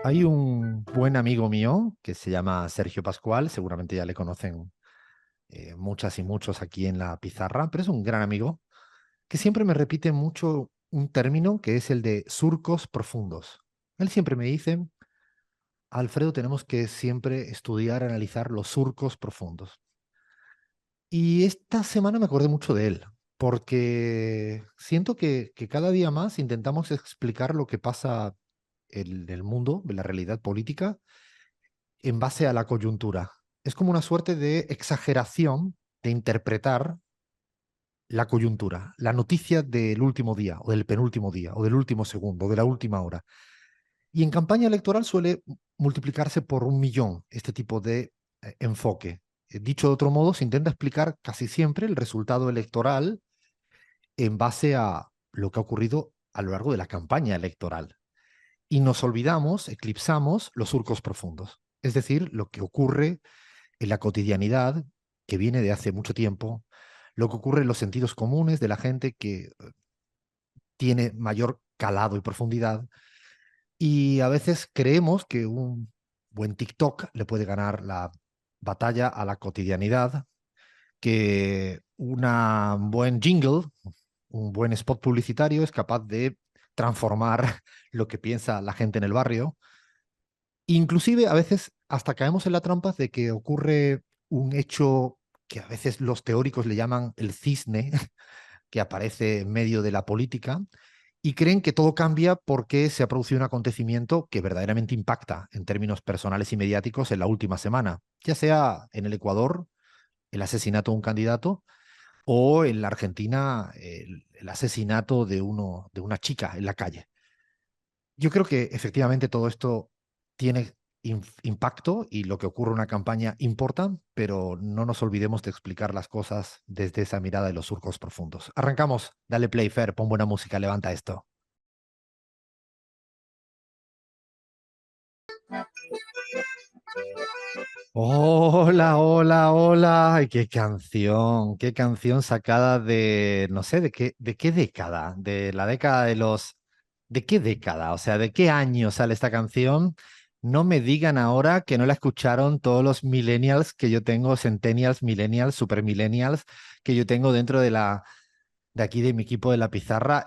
Hay un buen amigo mío que se llama Sergio Pascual, seguramente ya le conocen muchas y muchos aquí en la pizarra, pero es un gran amigo que siempre me repite mucho un término que es el de surcos profundos. Él siempre me dice, Alfredo, tenemos que siempre estudiar, analizar los surcos profundos. Y esta semana me acordé mucho de él, porque siento que cada día más intentamos explicar lo que pasa en el mundo, en la realidad política en base a la coyuntura. Es como una suerte de exageración de interpretar la coyuntura, la noticia del último día, o del penúltimo día, o del último segundo, o de la última hora. Y en campaña electoral suele multiplicarse por 1 millón este tipo de enfoque. Dicho de otro modo, se intenta explicar casi siempre el resultado electoral en base a lo que ha ocurrido a lo largo de la campaña electoral. Y nos olvidamos, eclipsamos los surcos profundos, es decir, lo que ocurre en la cotidianidad que viene de hace mucho tiempo, lo que ocurre en los sentidos comunes de la gente que tiene mayor calado y profundidad, y a veces creemos que un buen TikTok le puede ganar la batalla a la cotidianidad, que un buen jingle, un buen spot publicitario es capaz de transformar lo que piensa la gente en el barrio. Inclusive a veces hasta caemos en la trampa de que ocurre un hecho que a veces los teóricos le llaman el cisne, que aparece en medio de la política, y creen que todo cambia porque se ha producido un acontecimiento que verdaderamente impacta en términos personales y mediáticos en la última semana, ya sea en el Ecuador, el asesinato de un candidato, o en la Argentina, el asesinato de una chica en la calle. Yo creo que efectivamente todo esto tiene impacto y lo que ocurre en una campaña importa, pero no nos olvidemos de explicar las cosas desde esa mirada de los surcos profundos. Arrancamos, dale play, Fer, pon buena música, levanta esto. Hola, hola, hola. Ay, qué canción sacada de, no sé, de qué década, de la década de los, ¿de qué década? O sea, ¿de qué año sale esta canción? No me digan ahora que no la escucharon todos los millennials que yo tengo, centennials, millennials, super millennials, que yo tengo dentro de aquí de mi equipo de la pizarra.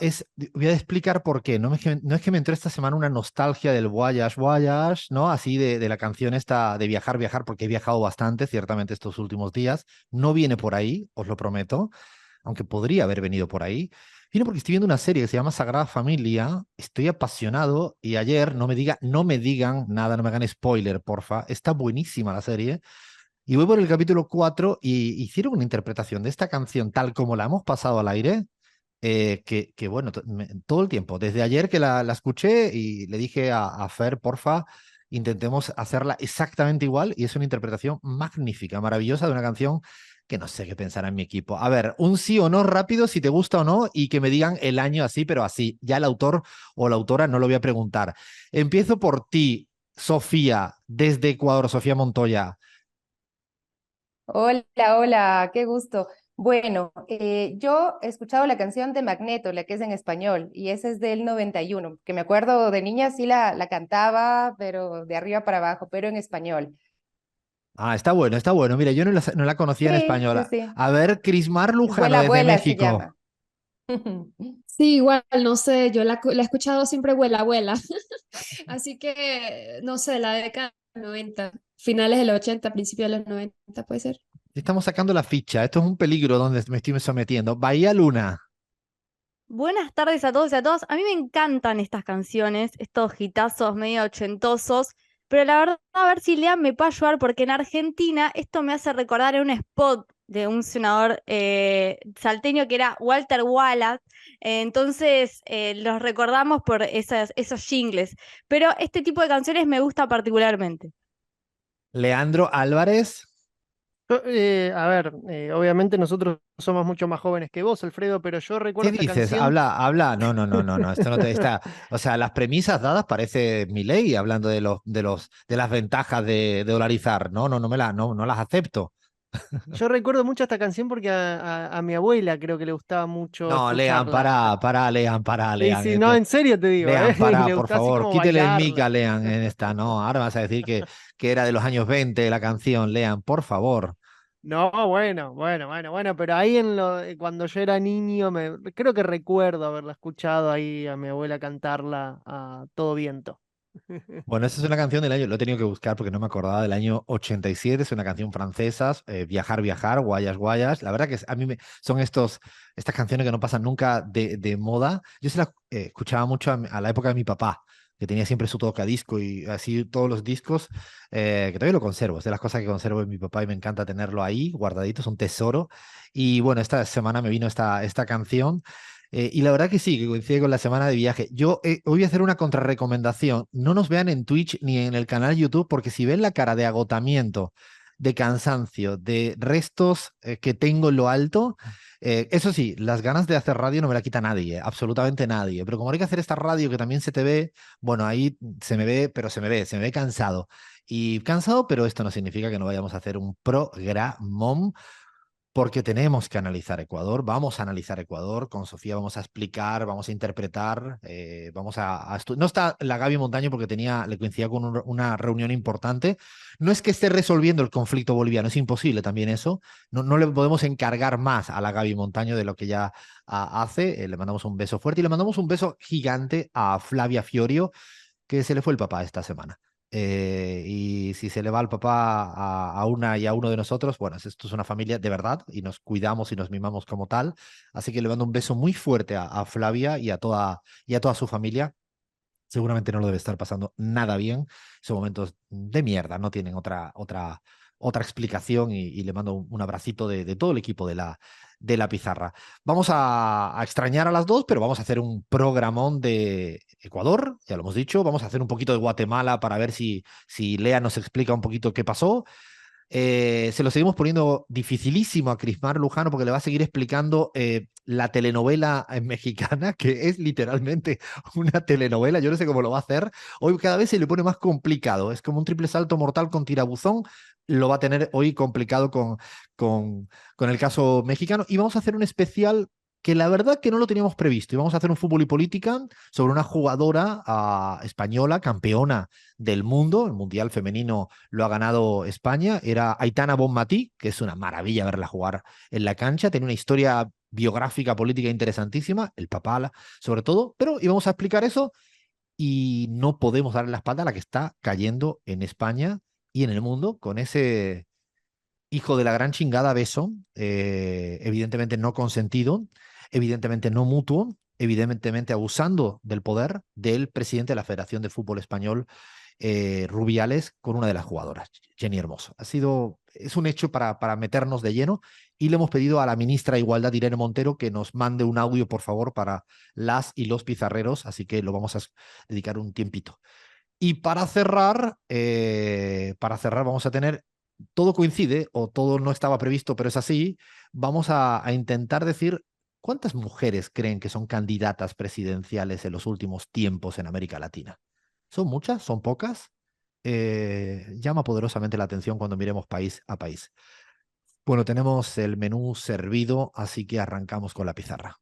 Voy a explicar por qué. No es que me entró esta semana una nostalgia del Voyage, Voyage, ¿no? Así de la canción esta de viajar, viajar, porque he viajado bastante, ciertamente, estos últimos días. No viene por ahí, os lo prometo, aunque podría haber venido por ahí. Viene porque estoy viendo una serie que se llama Sagrada Familia. Estoy apasionado y ayer, no me digan nada, no me hagan spoiler, porfa. Está buenísima la serie. Y voy por el capítulo 4 y hicieron una interpretación de esta canción tal como la hemos pasado al aire, que bueno, todo el tiempo, desde ayer que la escuché y le dije a Fer, porfa, intentemos hacerla exactamente igual y es una interpretación magnífica, maravillosa de una canción que no sé qué pensar en mi equipo. A ver, un sí o no rápido, si te gusta o no, y que me digan el año así, pero así. Ya el autor o la autora no lo voy a preguntar. Empiezo por ti, Sofía, desde Ecuador, Sofía Montoya. Hola, hola, qué gusto. Bueno, yo he escuchado la canción de Magneto, la que es en español, y esa es del 91, que me acuerdo de niña sí la cantaba, pero de arriba para abajo, pero en español. Ah, está bueno, está bueno. Mira, yo no la conocía en Sí, español. sí, sí. A ver, Crismar Lujano Vuela, desde vuela se México. llama. Sí, igual, no sé, la he escuchado siempre vuela, vuela. Así que, no sé, la década de los 90, finales de los 80, principios de los 90, puede ser. Estamos sacando la ficha. Esto es un peligro donde me estoy sometiendo. Bahía Luna. Buenas tardes a todos y a todas. A mí me encantan estas canciones, estos hitazos medio ochentosos, pero la verdad, a ver si Lea me puede ayudar, porque en Argentina esto me hace recordar en un spot de un senador salteño que era Walter Wallace. Entonces los recordamos por esos jingles, pero este tipo de canciones me gusta particularmente. Leandro Álvarez. Obviamente nosotros somos mucho más jóvenes que vos, Alfredo, pero yo recuerdo ¿Qué esta dices? canción. Habla, habla. No, no, no, no, no. Esto no te está. O sea, las premisas dadas parece Milei hablando de las ventajas de dolarizar. No, no, no las acepto. Yo recuerdo mucho esta canción porque a mi abuela creo que le gustaba mucho No, Lean, escucharla. pará, Sí, Lean. sí, no, en serio te digo, Lean, y pará, le por gustaba así favor. como Quítele el mic a bailarla. Lean en esta. No, ahora vas a decir que era de los años 20 la canción, Lean, por favor. No, bueno, pero ahí cuando yo era niño, creo que recuerdo haberla escuchado ahí a mi abuela cantarla a todo viento. Bueno, esa es una canción del año, lo he tenido que buscar porque no me acordaba del año 87, es una canción francesa, Viajar, Viajar, Guayas, Guayas. La verdad que a mí son estas canciones que no pasan nunca de moda. Yo se las escuchaba mucho a la época de mi papá, que tenía siempre su tocadisco y así todos los discos, que todavía lo conservo, es de las cosas que conservo de mi papá y me encanta tenerlo ahí guardadito, es un tesoro. Y bueno, esta semana me vino esta canción. Y la verdad que sí, que coincide con la semana de viaje. Yo hoy voy a hacer una contrarrecomendación. No nos vean en Twitch ni en el canal YouTube, porque si ven la cara de agotamiento, de cansancio, de restos que tengo en lo alto, eso sí, las ganas de hacer radio no me la quita nadie, absolutamente nadie. Pero como hay que hacer esta radio que también se te ve, bueno, ahí se me ve, pero se me ve cansado. Y cansado, pero esto no significa que no vayamos a hacer un programón porque tenemos que analizar Ecuador, vamos a analizar Ecuador, con Sofía vamos a explicar, vamos a interpretar, vamos a no está la Gaby Montaño porque le coincidía con una reunión importante. No es que esté resolviendo el conflicto boliviano, es imposible también eso. No le podemos encargar más a la Gaby Montaño de lo que ya hace. Le mandamos un beso fuerte y le mandamos un beso gigante a Flavia Fiorio, que se le fue el papá esta semana. Y si se le va el papá a una y a uno de nosotros, bueno, esto es una familia de verdad y nos cuidamos y nos mimamos como tal. Así que le mando un beso muy fuerte a Flavia y a toda su familia. Seguramente no lo debe estar pasando nada bien. Son momentos de mierda, no tienen otra explicación y le mando un abracito de todo el equipo de la pizarra. Vamos a extrañar a las dos, pero vamos a hacer un programón de Ecuador, ya lo hemos dicho. Vamos a hacer un poquito de Guatemala para ver si Lea nos explica un poquito qué pasó. Se lo seguimos poniendo dificilísimo a Crismar Lujano porque le va a seguir explicando la telenovela mexicana, que es literalmente una telenovela. Yo no sé cómo lo va a hacer. Hoy cada vez se le pone más complicado. Es como un triple salto mortal con tirabuzón. Lo va a tener hoy complicado con el caso mexicano. Y vamos a hacer un especial que la verdad que no lo teníamos previsto. Y vamos a hacer un fútbol y política sobre una jugadora española, campeona del mundo. El Mundial Femenino lo ha ganado España. Era Aitana Bonmatí, que es una maravilla verla jugar en la cancha. Tiene una historia biográfica, política interesantísima, el papá sobre todo, pero íbamos a explicar eso y no podemos darle la espalda a la que está cayendo en España y en el mundo con ese hijo de la gran chingada beso, evidentemente no consentido, evidentemente no mutuo, evidentemente abusando del poder del presidente de la Federación de Fútbol Español, Rubiales, con una de las jugadoras, Jenny Hermoso. Es un hecho para meternos de lleno y le hemos pedido a la ministra de Igualdad, Irene Montero, que nos mande un audio, por favor, para las y los pizarreros, así que lo vamos a dedicar un tiempito. Y para cerrar vamos a tener, todo coincide o todo no estaba previsto, pero es así, vamos a intentar decir cuántas mujeres creen que son candidatas presidenciales en los últimos tiempos en América Latina. ¿Son muchas? ¿Son pocas? Llama poderosamente la atención cuando miremos país a país. Bueno, tenemos el menú servido, así que arrancamos con la pizarra.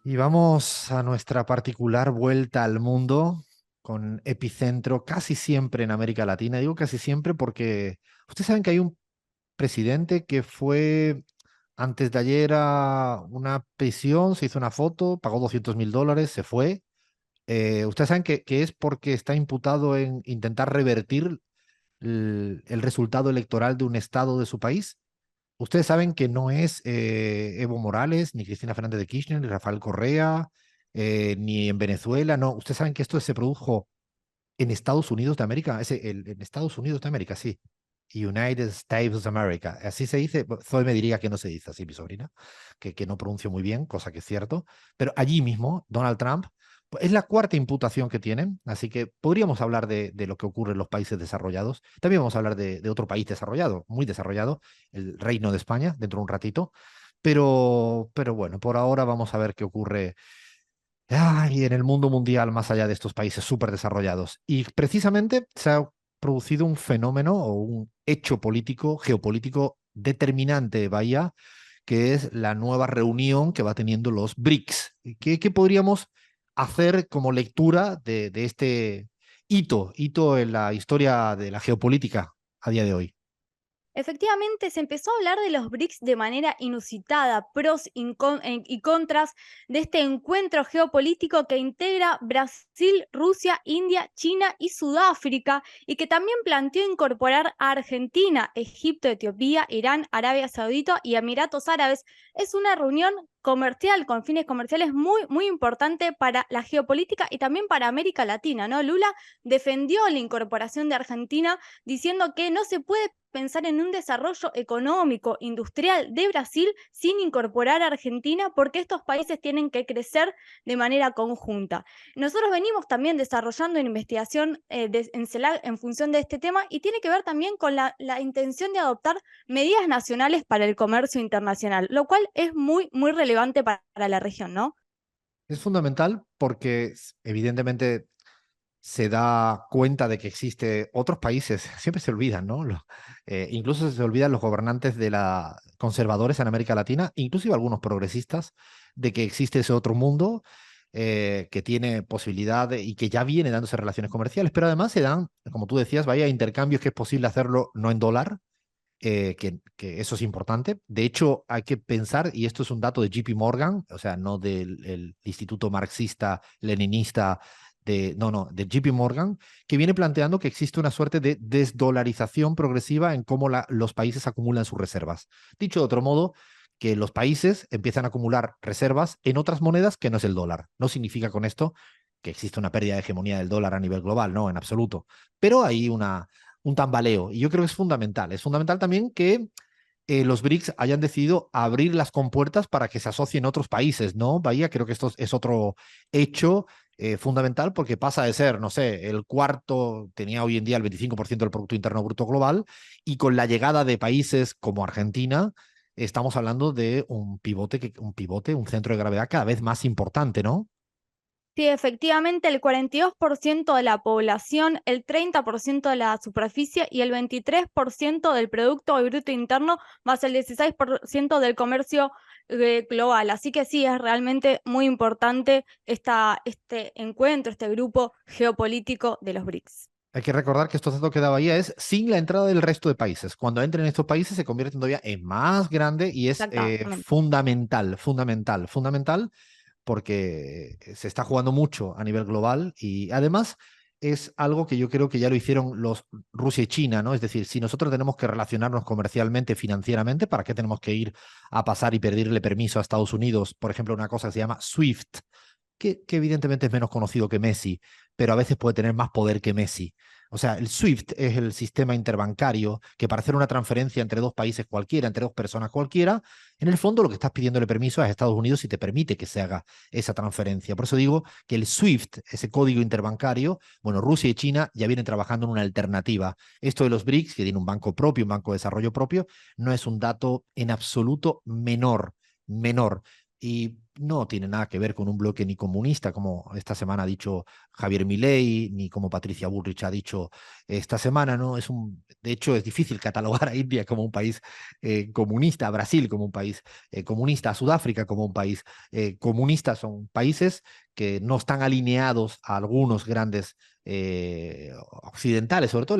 Y vamos a nuestra particular vuelta al mundo con epicentro casi siempre en América Latina. Digo casi siempre porque ustedes saben que hay un presidente que fue antes de ayer a una prisión, se hizo una foto, pagó $200.000, se fue. Ustedes saben que es porque está imputado en intentar revertir el resultado electoral de un estado de su país. Ustedes saben que no es Evo Morales, ni Cristina Fernández de Kirchner, ni Rafael Correa, ni en Venezuela, no. Ustedes saben que esto se produjo en Estados Unidos de América, en Estados Unidos de América, sí. United States of America. Así se dice. Zoe me diría que no se dice así, mi sobrina, que no pronuncio muy bien, cosa que es cierto. Pero allí mismo, Donald Trump, es la cuarta imputación que tienen, así que podríamos hablar de lo que ocurre en los países desarrollados. También vamos a hablar de otro país desarrollado, muy desarrollado, el Reino de España, dentro de un ratito. Pero bueno, por ahora vamos a ver qué ocurre y en el mundo mundial más allá de estos países súper desarrollados. Y precisamente se ha producido un fenómeno o un hecho político, geopolítico determinante, vaya, que es la nueva reunión que va teniendo los BRICS. ¿Qué podríamos hacer como lectura de este hito en la historia de la geopolítica a día de hoy? Efectivamente, se empezó a hablar de los BRICS de manera inusitada, pros y contras de este encuentro geopolítico que integra Brasil, Rusia, India, China y Sudáfrica, y que también planteó incorporar a Argentina, Egipto, Etiopía, Irán, Arabia Saudita y Emiratos Árabes. Es una reunión comercial, con fines comerciales muy, muy importante para la geopolítica y también para América Latina, ¿no? Lula defendió la incorporación de Argentina diciendo que no se puede pensar en un desarrollo económico, industrial de Brasil sin incorporar a Argentina, porque estos países tienen que crecer de manera conjunta. Nosotros venimos también desarrollando una investigación en CELAC en función de este tema, y tiene que ver también con la intención de adoptar medidas nacionales para el comercio internacional, lo cual es muy, muy relevante para la región, ¿no? Es fundamental porque evidentemente se da cuenta de que existe otros países, siempre se olvidan, ¿no? Incluso se olvidan los gobernantes de la conservadores en América Latina, inclusive algunos progresistas, de que existe ese otro mundo que tiene posibilidad y que ya viene dándose relaciones comerciales, pero además se dan, como tú decías, vaya intercambios que es posible hacerlo no en dólar, que eso es importante. De hecho, hay que pensar, y esto es un dato de JP Morgan, o sea, no del el Instituto Marxista-Leninista, no, de JP Morgan, que viene planteando que existe una suerte de desdolarización progresiva en cómo los países acumulan sus reservas. Dicho de otro modo, que los países empiezan a acumular reservas en otras monedas que no es el dólar. No significa con esto que existe una pérdida de hegemonía del dólar a nivel global, no, en absoluto. Pero hay un tambaleo. Y yo creo que es fundamental. Es fundamental también que los BRICS hayan decidido abrir las compuertas para que se asocien otros países, ¿no? Bahía, creo que esto es otro hecho fundamental porque pasa de ser, no sé, el cuarto, tenía hoy en día el 25% del Producto Interno Bruto Global, y con la llegada de países como Argentina, estamos hablando de un centro de gravedad cada vez más importante, ¿no? Sí, efectivamente, el 42% de la población, el 30% de la superficie y el 23% del Producto Bruto Interno, más el 16% del comercio global. Así que sí, es realmente muy importante este encuentro, este grupo geopolítico de los BRICS. Hay que recordar que estos datos que daba ahí es sin la entrada del resto de países. Cuando entren estos países se convierten todavía en más grande y es Exactamente. fundamental porque se está jugando mucho a nivel global y además es algo que yo creo que ya lo hicieron los Rusia y China, ¿no? Es decir, si nosotros tenemos que relacionarnos comercialmente, financieramente, ¿para qué tenemos que ir a pasar y pedirle permiso a Estados Unidos? Por ejemplo, una cosa que se llama SWIFT, que evidentemente es menos conocido que Messi, pero a veces puede tener más poder que Messi. O sea, el SWIFT es el sistema interbancario que para hacer una transferencia entre dos países cualquiera, entre dos personas cualquiera, en el fondo lo que estás pidiéndole permiso es a Estados Unidos si te permite que se haga esa transferencia. Por eso digo que el SWIFT, ese código interbancario, bueno, Rusia y China ya vienen trabajando en una alternativa. Esto de los BRICS, que tiene un banco propio, un banco de desarrollo propio, no es un dato en absoluto menor. Y no tiene nada que ver con un bloque ni comunista, como esta semana ha dicho Javier Milei, ni como Patricia Bullrich ha dicho esta semana, ¿no? De hecho, es difícil catalogar a India como un país comunista, a Brasil como un país comunista, a Sudáfrica como un país comunista. Son países que no están alineados a algunos grandes occidentales, sobre todo.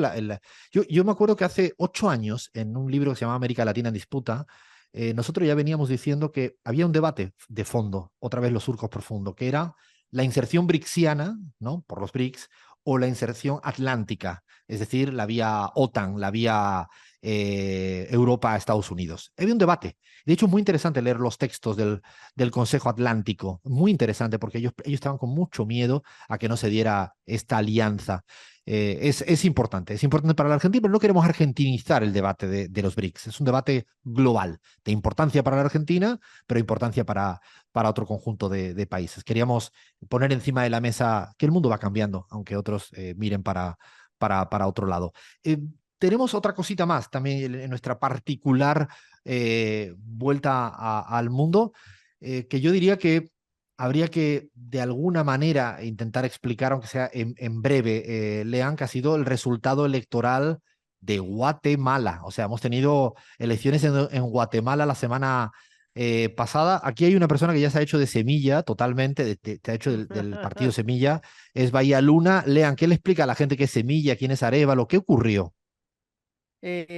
Yo me acuerdo que hace 8 años, en un libro que se llama América Latina en Disputa, nosotros ya veníamos diciendo que había un debate de fondo, otra vez los surcos profundos, que era la inserción brixiana, ¿no? Por los BRICS, o la inserción atlántica, es decir, la vía OTAN, la vía Europa-Estados Unidos. Había un debate. De hecho, es muy interesante leer los textos del Consejo Atlántico, muy interesante, porque ellos estaban con mucho miedo a que no se diera esta alianza. Es importante para la Argentina, pero no queremos argentinizar el debate de los BRICS. Es un debate global, de importancia para la Argentina, pero importancia para otro conjunto de países. Queríamos poner encima de la mesa que el mundo va cambiando, aunque otros miren para otro lado. Tenemos otra cosita más también en nuestra particular vuelta al mundo, que yo diría que habría que, de alguna manera, intentar explicar, aunque sea en breve, Lean, que ha sido el resultado electoral de Guatemala. O sea, hemos tenido elecciones en Guatemala la semana pasada. Aquí hay una persona que ya se ha hecho de Semilla totalmente, se ha hecho del partido Semilla, es Bahía Luna. Lean, ¿qué le explica a la gente qué es Semilla, quién es Arévalo, qué ocurrió?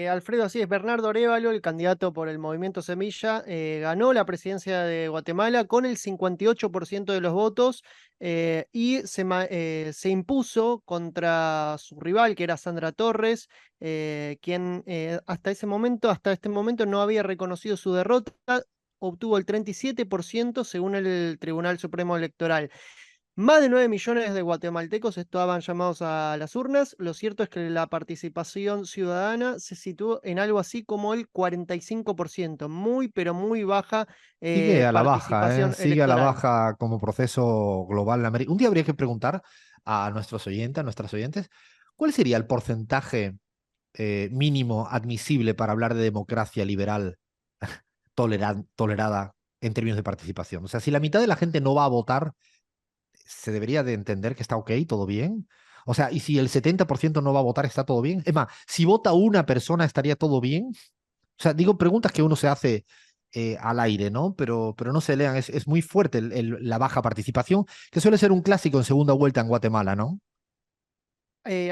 Alfredo, así es, Bernardo Arévalo, el candidato por el Movimiento Semilla, ganó la presidencia de Guatemala con el 58% de los votos y se impuso contra su rival, que era Sandra Torres, quien hasta este momento no había reconocido su derrota, obtuvo el 37% según el Tribunal Supremo Electoral. Más de 9 millones de guatemaltecos estaban llamados a las urnas. Lo cierto es que la participación ciudadana se situó en algo así como el 45%, muy pero muy baja Sigue a la baja, ¿eh? participación Sigue a la electoral. baja como proceso global en América. Un día habría que preguntar a nuestros oyentes, a nuestras oyentes, ¿cuál sería el porcentaje mínimo admisible para hablar de democracia liberal tolerada en términos de participación? O sea, si la mitad de la gente no va a votar, se debería de entender que está ok, todo bien. O sea, y si el 70% no va a votar, está todo bien. Es más, si vota una persona, estaría todo bien. O sea, digo preguntas que uno se hace al aire, ¿no? Pero no se lean, es muy fuerte la baja participación, que suele ser un clásico en segunda vuelta en Guatemala, ¿no?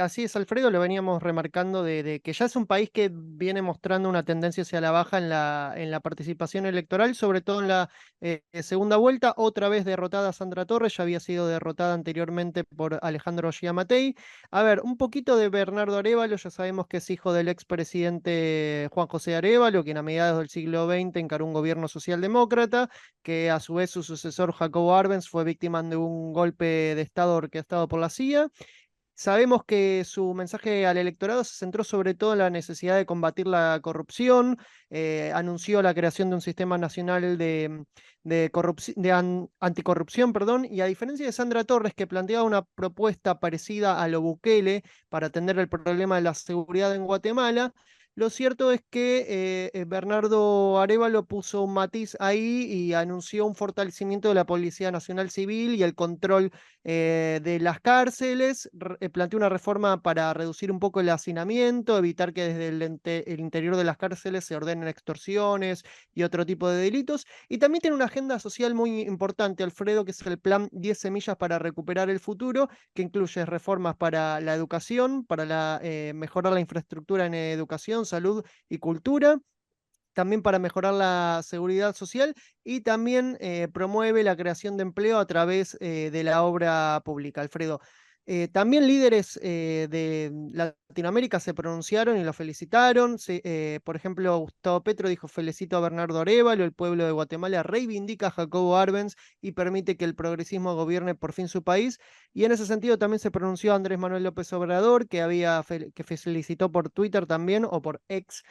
Así es, Alfredo, lo veníamos remarcando de que ya es un país que viene mostrando una tendencia hacia la baja en la participación electoral, sobre todo en la segunda vuelta, otra vez derrotada Sandra Torres, ya había sido derrotada anteriormente por Alejandro Giammattei. A ver, un poquito de Bernardo Arévalo, ya sabemos que es hijo del expresidente Juan José Arévalo, quien a mediados del siglo XX encaró un gobierno socialdemócrata, que a su vez su sucesor Jacobo Arbenz fue víctima de un golpe de Estado orquestado por la CIA. Sabemos que su mensaje al electorado se centró sobre todo en la necesidad de combatir la corrupción, anunció la creación de un sistema nacional de anticorrupción, perdón, y a diferencia de Sandra Torres, que planteaba una propuesta parecida a lo Bukele para atender el problema de la seguridad en Guatemala, lo cierto es que Bernardo Arévalo puso un matiz ahí y anunció un fortalecimiento de la Policía Nacional Civil y el control de las cárceles, planteó una reforma para reducir un poco el hacinamiento, evitar que desde el interior de las cárceles se ordenen extorsiones y otro tipo de delitos, y también tiene una agenda social muy importante, Alfredo, que es el plan 10 semillas para recuperar el futuro, que incluye reformas para la educación, para mejorar la infraestructura en educación, salud y cultura, también para mejorar la seguridad social y también promueve la creación de empleo a través de la obra pública, Alfredo. También líderes de Latinoamérica se pronunciaron y lo felicitaron. Por ejemplo, Gustavo Petro dijo: felicito a Bernardo Arévalo, el pueblo de Guatemala reivindica a Jacobo Arbenz y permite que el progresismo gobierne por fin su país. Y en ese sentido también se pronunció Andrés Manuel López Obrador, que felicitó por Twitter también o por X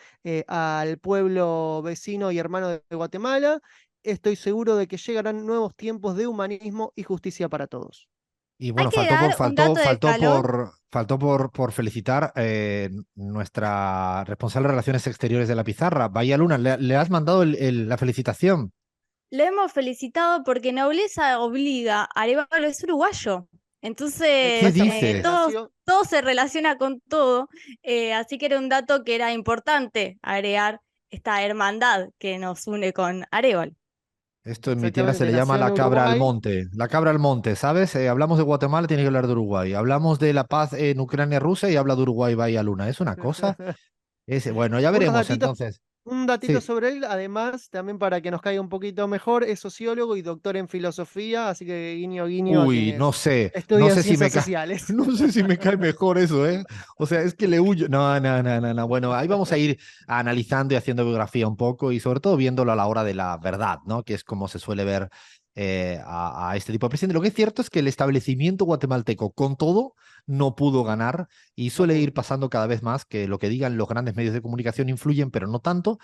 al pueblo vecino y hermano de Guatemala. Estoy seguro de que llegarán nuevos tiempos de humanismo y justicia para todos. Y Hay bueno, que dar un dato de calor. faltó por felicitar nuestra responsable de Relaciones Exteriores de la Pizarra, Bahía Luna. ¿Le has mandado la felicitación? Le hemos felicitado porque nobleza obliga. Arévalo es uruguayo. ¿Qué Entonces, dices? todo se relaciona con todo. Así que era un dato que era importante agregar esta hermandad que nos une con Arévalo. Esto en mi tierra se Exactamente, le llama nació en la cabra al Uruguay. monte. La cabra al monte, ¿sabes? Hablamos de Guatemala, tiene que hablar de Uruguay. Hablamos de la paz en Ucrania, Rusia y habla de Uruguay, Bahía Luna. Es una cosa. Bueno, ya Unos veremos datitos, entonces. un datito Sí. sobre él, además, también para que nos caiga un poquito mejor, es sociólogo y doctor en filosofía, así que guiño guiño a Uy, quienes no estudian sé si me ciencias cae, sociales. no sé si me cae mejor eso, ¿eh? O sea, es que le huyo. No, no, no, no, no. Bueno, ahí vamos a ir analizando y haciendo biografía un poco y sobre todo viéndolo a la hora de la verdad, ¿no? Que es como se suele ver a este tipo de presidente. Lo que es cierto es que el establecimiento guatemalteco, con todo, no pudo ganar y No suele ir pudo. pasando cada vez más que lo que digan los grandes medios de comunicación influyen, pero no tanto.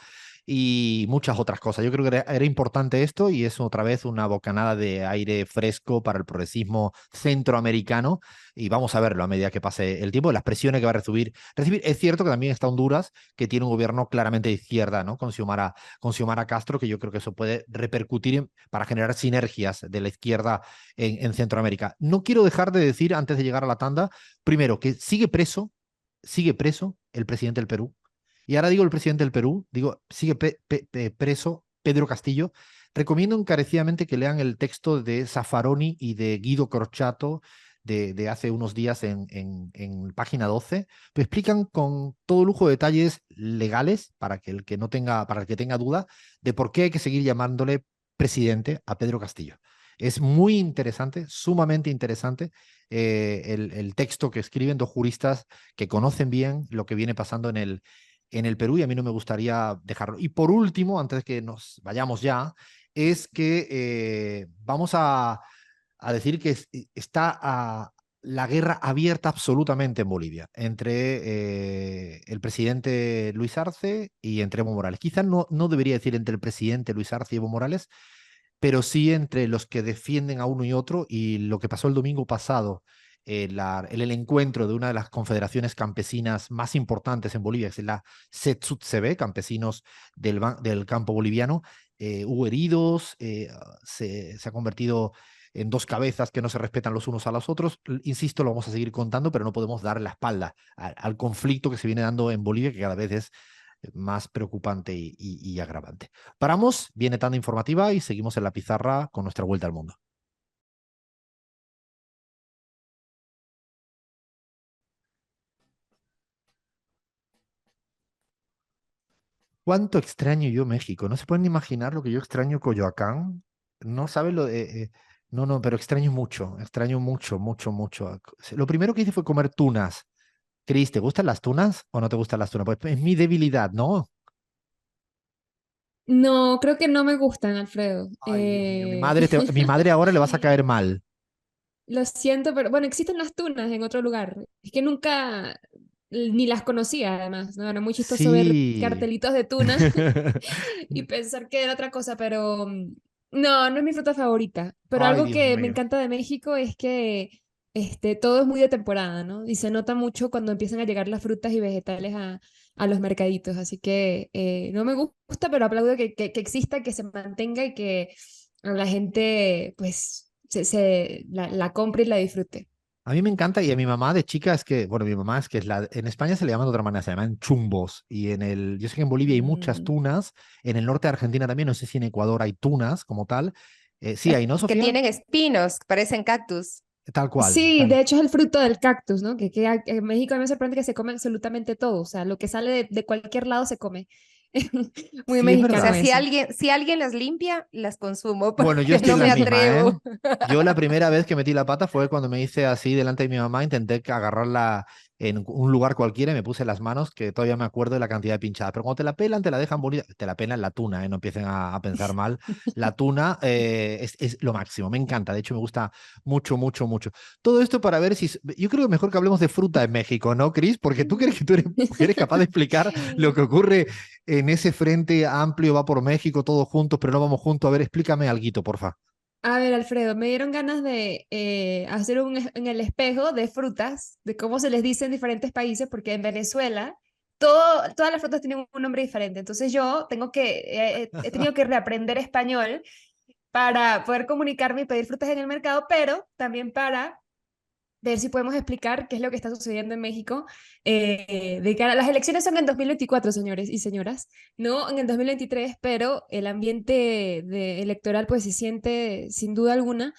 y muchas otras cosas. Yo creo que era importante esto y es otra vez una bocanada de aire fresco para el progresismo centroamericano y vamos a verlo a medida que pase el tiempo, las presiones que va a recibir. Es cierto que también está Honduras, que tiene un gobierno claramente de izquierda, ¿no? Con Xiomara Castro, que yo creo que eso puede repercutir para generar sinergias de la izquierda en Centroamérica. No quiero dejar de decir, antes de llegar a la tanda, primero, que sigue preso el presidente del Perú. Y ahora digo el presidente del Perú, digo, sigue preso Pedro Castillo. Recomiendo encarecidamente que lean el texto de Zaffaroni y de Guido Crociato de hace unos días en página 12. Pues explican con todo lujo de detalles legales para que el que no tenga, para el que tenga duda de por qué hay que seguir llamándole presidente a Pedro Castillo. Es muy interesante, sumamente interesante el texto que escriben dos juristas que conocen bien lo que viene pasando en el Perú y a mí no me gustaría dejarlo. Y por último, antes de que nos vayamos ya, es que vamos a decir que está la guerra abierta absolutamente en Bolivia entre el presidente Luis Arce y entre Evo Morales. Quizás no debería decir entre el presidente Luis Arce y Evo Morales, pero sí entre los que defienden a uno y otro. Y lo que pasó el domingo pasado, el encuentro de una de las confederaciones campesinas más importantes en Bolivia, que es la CETSUTCB, campesinos del campo boliviano, hubo heridos, se ha convertido en dos cabezas que no se respetan los unos a los otros. Insisto, lo vamos a seguir contando, pero no podemos dar la espalda al conflicto que se viene dando en Bolivia, que cada vez es más preocupante y agravante. Paramos, viene tanda informativa y seguimos en la pizarra con nuestra vuelta al mundo. ¿Cuánto extraño yo México? No se pueden imaginar lo que yo extraño Coyoacán. No saben lo de... no, pero extraño mucho, mucho, mucho. Lo primero que hice fue comer tunas. Cris, ¿te gustan las tunas o no te gustan las tunas? Pues es mi debilidad, ¿no? No, creo que no me gustan, Alfredo. Ay, Dios mío, mi madre ahora le vas a caer mal. Lo siento, pero bueno, existen las tunas en otro lugar. Es que nunca ni las conocía, además, ¿no? Era muy chistoso ver Sí. cartelitos de tuna y pensar que era otra cosa, pero no, no es mi fruta favorita. Pero Ay, algo Dios que me mío. encanta de México es que todo es muy de temporada, ¿no? Y se nota mucho cuando empiezan a llegar las frutas y vegetales a los mercaditos. Así que no me gusta, pero aplaudo que exista, que se mantenga y que la gente, pues, la compre y la disfrute. A mí me encanta y a mi mamá de chica es que, bueno, mi mamá es que en España se le llaman de otra manera, se llaman chumbos y yo sé que en Bolivia hay muchas Mm. tunas, en el norte de Argentina también, no sé si en Ecuador hay tunas como tal. Sí, hay, ¿no, Que Sofía? tienen espinos, parecen cactus. Tal cual, Sí, tal. de hecho es el fruto del cactus, ¿no? En México a mí me sorprende que se come absolutamente todo, o sea, lo que sale de cualquier lado se come. Muy Sí, es O sea, mexicano verdad. eso. si alguien las limpia, las consumo, Bueno, yo porque estoy no en me las mismas, ¿eh? atrevo. Yo la primera vez que metí la pata fue cuando me hice así delante de mi mamá, intenté agarrarla en un lugar cualquiera y me puse las manos, que todavía me acuerdo de la cantidad de pinchadas. Pero cuando te la pelan, te la dejan bonita. Te la pelan la tuna, ¿eh? No empiecen a pensar mal. La tuna es lo máximo, me encanta. De hecho, me gusta mucho, mucho, mucho. Todo esto para ver si... Yo creo que mejor que hablemos de fruta en México, ¿no, Cris? Porque tú crees que tú eres capaz de explicar lo que ocurre en ese frente amplio, va por México, todos juntos, pero no vamos juntos. A ver, explícame alguito, porfa. A ver, Alfredo, me dieron ganas de hacer en el espejo de frutas, de cómo se les dice en diferentes países, porque en Venezuela todas las frutas tienen un nombre diferente. Entonces yo he tenido que reaprender español para poder comunicarme y pedir frutas en el mercado, pero también para ver si podemos explicar qué es lo que está sucediendo en México de cara. Las elecciones son en 2024, señores y señoras, no en el 2023, pero el ambiente electoral pues se siente sin duda alguna.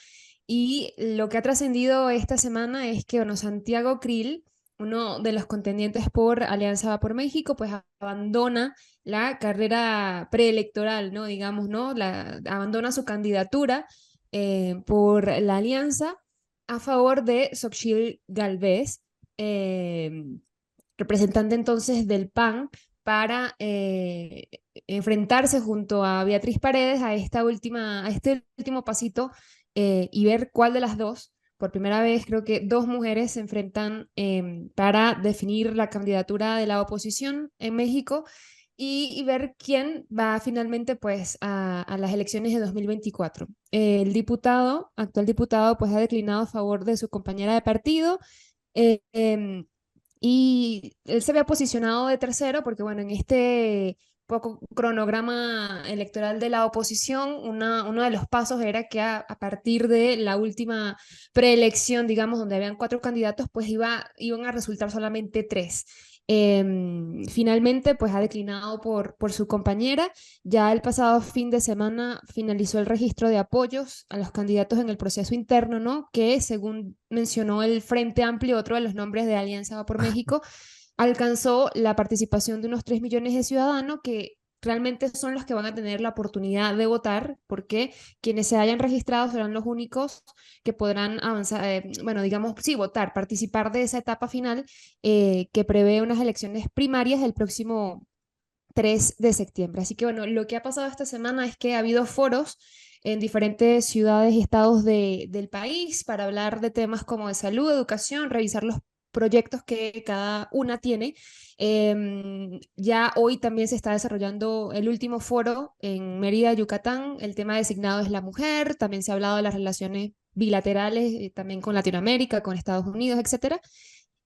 Y lo que ha trascendido esta semana es que, bueno, Santiago Krill, uno de los contendientes por Alianza Va por México, pues abandona la carrera preelectoral, ¿no? Digamos, ¿no? Abandona su candidatura por la alianza a favor de Xochitl Galvez, representante entonces del PAN, para enfrentarse junto a Beatriz Paredes a este último pasito y ver cuál de las dos, por primera vez creo que dos mujeres se enfrentan para definir la candidatura de la oposición en México y ver quién va finalmente pues a las elecciones de 2024. El actual diputado, pues ha declinado a favor de su compañera de partido. eh, em, y él se había posicionado de tercero porque, bueno, en este poco cronograma electoral de la oposición, uno de los pasos era que a partir de la última preelección, digamos, donde habían 4 candidatos, pues iban a resultar solamente 3. Finalmente, pues ha declinado por su compañera. Ya el pasado fin de semana finalizó el registro de apoyos a los candidatos en el proceso interno, ¿no? Que según mencionó el Frente Amplio, otro de los nombres de Alianza Va por México, alcanzó la participación de unos 3 millones de ciudadanos que realmente son los que van a tener la oportunidad de votar, porque quienes se hayan registrado serán los únicos que podrán avanzar, bueno, digamos, sí, votar, participar de esa etapa final que prevé unas elecciones primarias el próximo 3 de septiembre. Así que bueno, lo que ha pasado esta semana es que ha habido foros en diferentes ciudades y estados del país para hablar de temas como de salud, educación, revisar los proyectos que cada una tiene. Ya hoy también se está desarrollando el último foro en Mérida, Yucatán. El tema designado es la mujer. También se ha hablado de las relaciones bilaterales, también con Latinoamérica, con Estados Unidos, etcétera.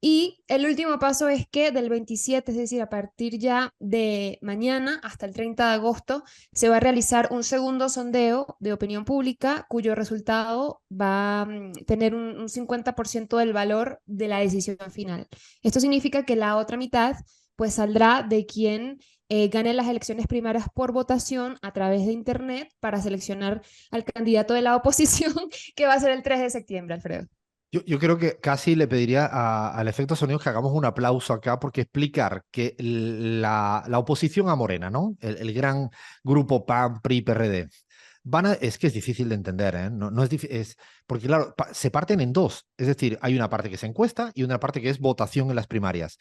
Y el último paso es que del 27, es decir, a partir ya de mañana hasta el 30 de agosto, se va a realizar un segundo sondeo de opinión pública cuyo resultado va a tener un 50% del valor de la decisión final. Esto significa que la otra mitad pues saldrá de quien gane las elecciones primarias por votación a través de Internet para seleccionar al candidato de la oposición que va a ser el 3 de septiembre, Alfredo. Yo creo que casi le pediría al efecto sonido que hagamos un aplauso acá porque explicar que la oposición a Morena, ¿no? El gran grupo PAN, PRI, PRD, es que es difícil de entender, ¿eh? No es difícil, porque claro, se parten en dos. Es decir, hay una parte que es encuesta y una parte que es votación en las primarias.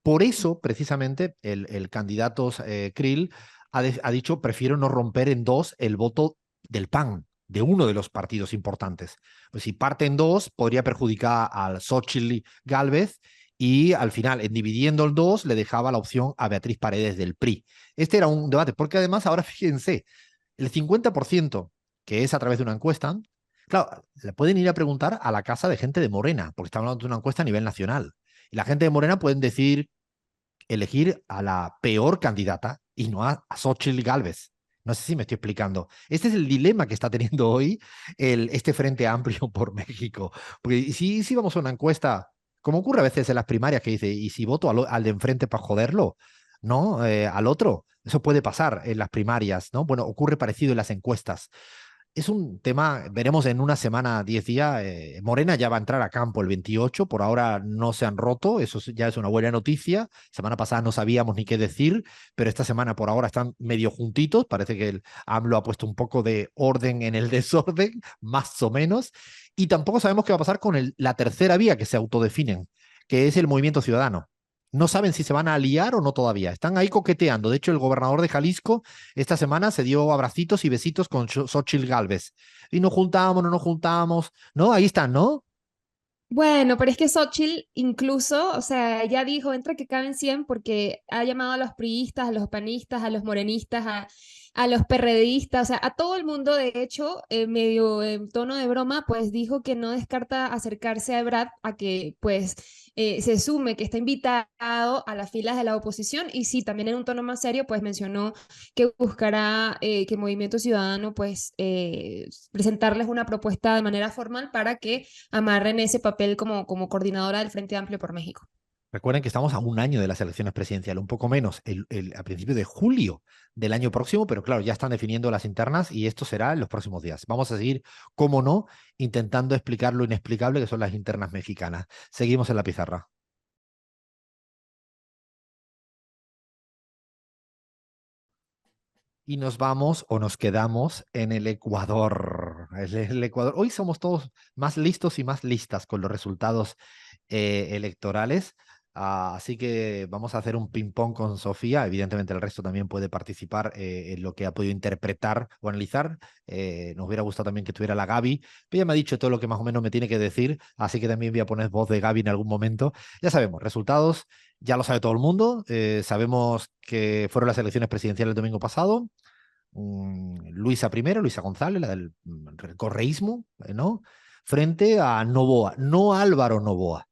Por eso, precisamente, el candidato Krill ha dicho, prefiero no romper en dos el voto del PAN, de uno de los partidos importantes. Pues si parte en dos, podría perjudicar al Xóchitl Gálvez y al final, en dividiendo el dos, le dejaba la opción a Beatriz Paredes del PRI. Este era un debate, porque además ahora fíjense, el 50%, que es a través de una encuesta, claro, le pueden ir a preguntar a la casa de gente de Morena, porque estamos hablando de una encuesta a nivel nacional. Y la gente de Morena pueden decir, elegir a la peor candidata y no a Xóchitl Gálvez. No sé si me estoy explicando. Este es el dilema que está teniendo hoy este Frente Amplio por México. Porque si vamos a una encuesta, como ocurre a veces en las primarias, que dice, ¿y si voto al de enfrente para joderlo? ¿No? Al otro. Eso puede pasar en las primarias, ¿no? Bueno, ocurre parecido en las encuestas. Es un tema, veremos en una semana, 10 días. Morena ya va a entrar a campo el 28, por ahora no se han roto, eso ya es una buena noticia. Semana pasada no sabíamos ni qué decir, pero esta semana por ahora están medio juntitos. Parece que el AMLO ha puesto un poco de orden en el desorden, más o menos. Y tampoco sabemos qué va a pasar con la tercera vía que se autodefinen, que es el Movimiento Ciudadano. No saben si se van a aliar o no todavía. Están ahí coqueteando. De hecho, el gobernador de Jalisco esta semana se dio abracitos y besitos con Xóchitl Gálvez. Y nos juntamos, no nos juntamos. No, ahí están, ¿no? Bueno, pero es que Xochitl incluso, o sea, ya dijo, entra que caben 100 porque ha llamado a los priistas, a los panistas, a los morenistas, a los perredistas, o sea, a todo el mundo, de hecho, medio en tono de broma, pues dijo que no descarta acercarse a Ebrard a que, pues, se sume, que está invitado a las filas de la oposición y sí, también en un tono más serio, pues mencionó que buscará que Movimiento Ciudadano, pues, presentarles una propuesta de manera formal para que amarren ese papel como coordinadora del Frente Amplio por México. Recuerden que estamos a un año de las elecciones presidenciales, un poco menos, a principios de julio del año próximo, pero claro, ya están definiendo las internas y esto será en los próximos días. Vamos a seguir, cómo no, intentando explicar lo inexplicable que son las internas mexicanas. Seguimos en la pizarra. Y nos vamos o nos quedamos en el Ecuador. El Ecuador. Hoy somos todos más listos y más listas con los resultados electorales. Así que vamos a hacer un ping-pong con Sofía. Evidentemente el resto también puede participar en lo que ha podido interpretar o analizar. Nos hubiera gustado también que tuviera la Gaby, pero ella me ha dicho todo lo que más o menos me tiene que decir, así que también voy a poner voz de Gaby en algún momento. Ya sabemos, resultados, ya lo sabe todo el mundo. Sabemos que fueron las elecciones presidenciales el domingo pasado. Luisa primero, Luisa González, la del correísmo, ¿no? Frente a Noboa, no Álvaro Noboa.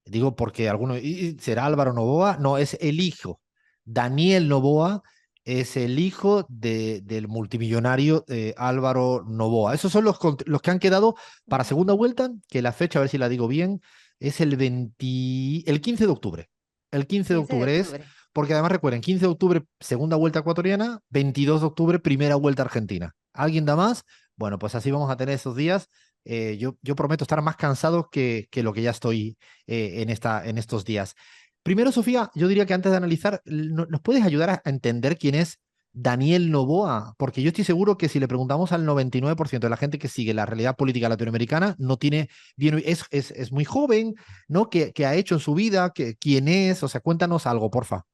Digo porque algunos, ¿y será Álvaro Noboa? No, es el hijo. Daniel Noboa es el hijo del multimillonario Álvaro Noboa. Esos son los que han quedado para segunda vuelta, que la fecha, a ver si la digo bien, es el 15 de octubre. El 15 de 15 de octubre es, octubre. porque además recuerden, 15 de octubre, segunda vuelta ecuatoriana, 22 de octubre, primera vuelta argentina. ¿Alguien da más? Bueno, pues así vamos a tener esos días. Yo prometo estar más cansado que lo que ya estoy en estos días. Primero, Sofía, yo diría que antes de analizar, ¿nos puedes ayudar a entender quién es Daniel Noboa? Porque yo estoy seguro que si le preguntamos al 99% de la gente que sigue la realidad política latinoamericana, no tiene bien, es muy joven, ¿no? ¿Qué ha hecho en su vida? ¿Quién es? O sea, cuéntanos algo, porfa.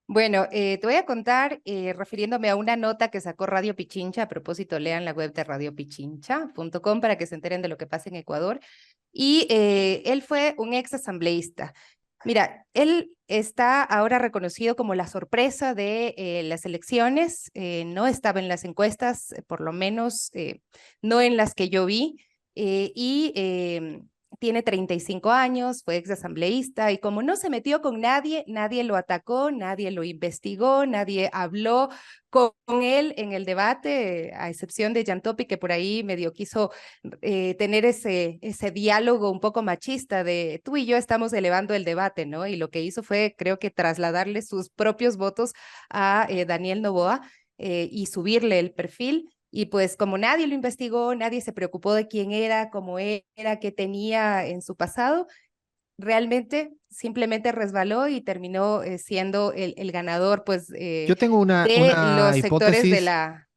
Bueno, te voy a contar refiriéndome a una nota que sacó Radio Pichincha. A propósito, lean la web de radiopichincha.com para que se enteren de lo que pasa en Ecuador. Y él fue un ex asambleísta. Mira, él está ahora reconocido como la sorpresa de las elecciones. No estaba en las encuestas, por lo menos no en las que yo vi. Tiene 35 años, fue ex asambleísta y como no se metió con nadie, nadie lo atacó, nadie lo investigó, nadie habló con él en el debate, a excepción de Jan Topi, que por ahí medio quiso tener ese diálogo un poco machista de tú y yo estamos elevando el debate, ¿no? Y lo que hizo fue, creo que trasladarle sus propios votos a Daniel Noboa y subirle el perfil. Y pues como nadie lo investigó, nadie se preocupó de quién era, cómo era, qué tenía en su pasado, realmente simplemente resbaló y terminó siendo el ganador pues Yo tengo de los sectores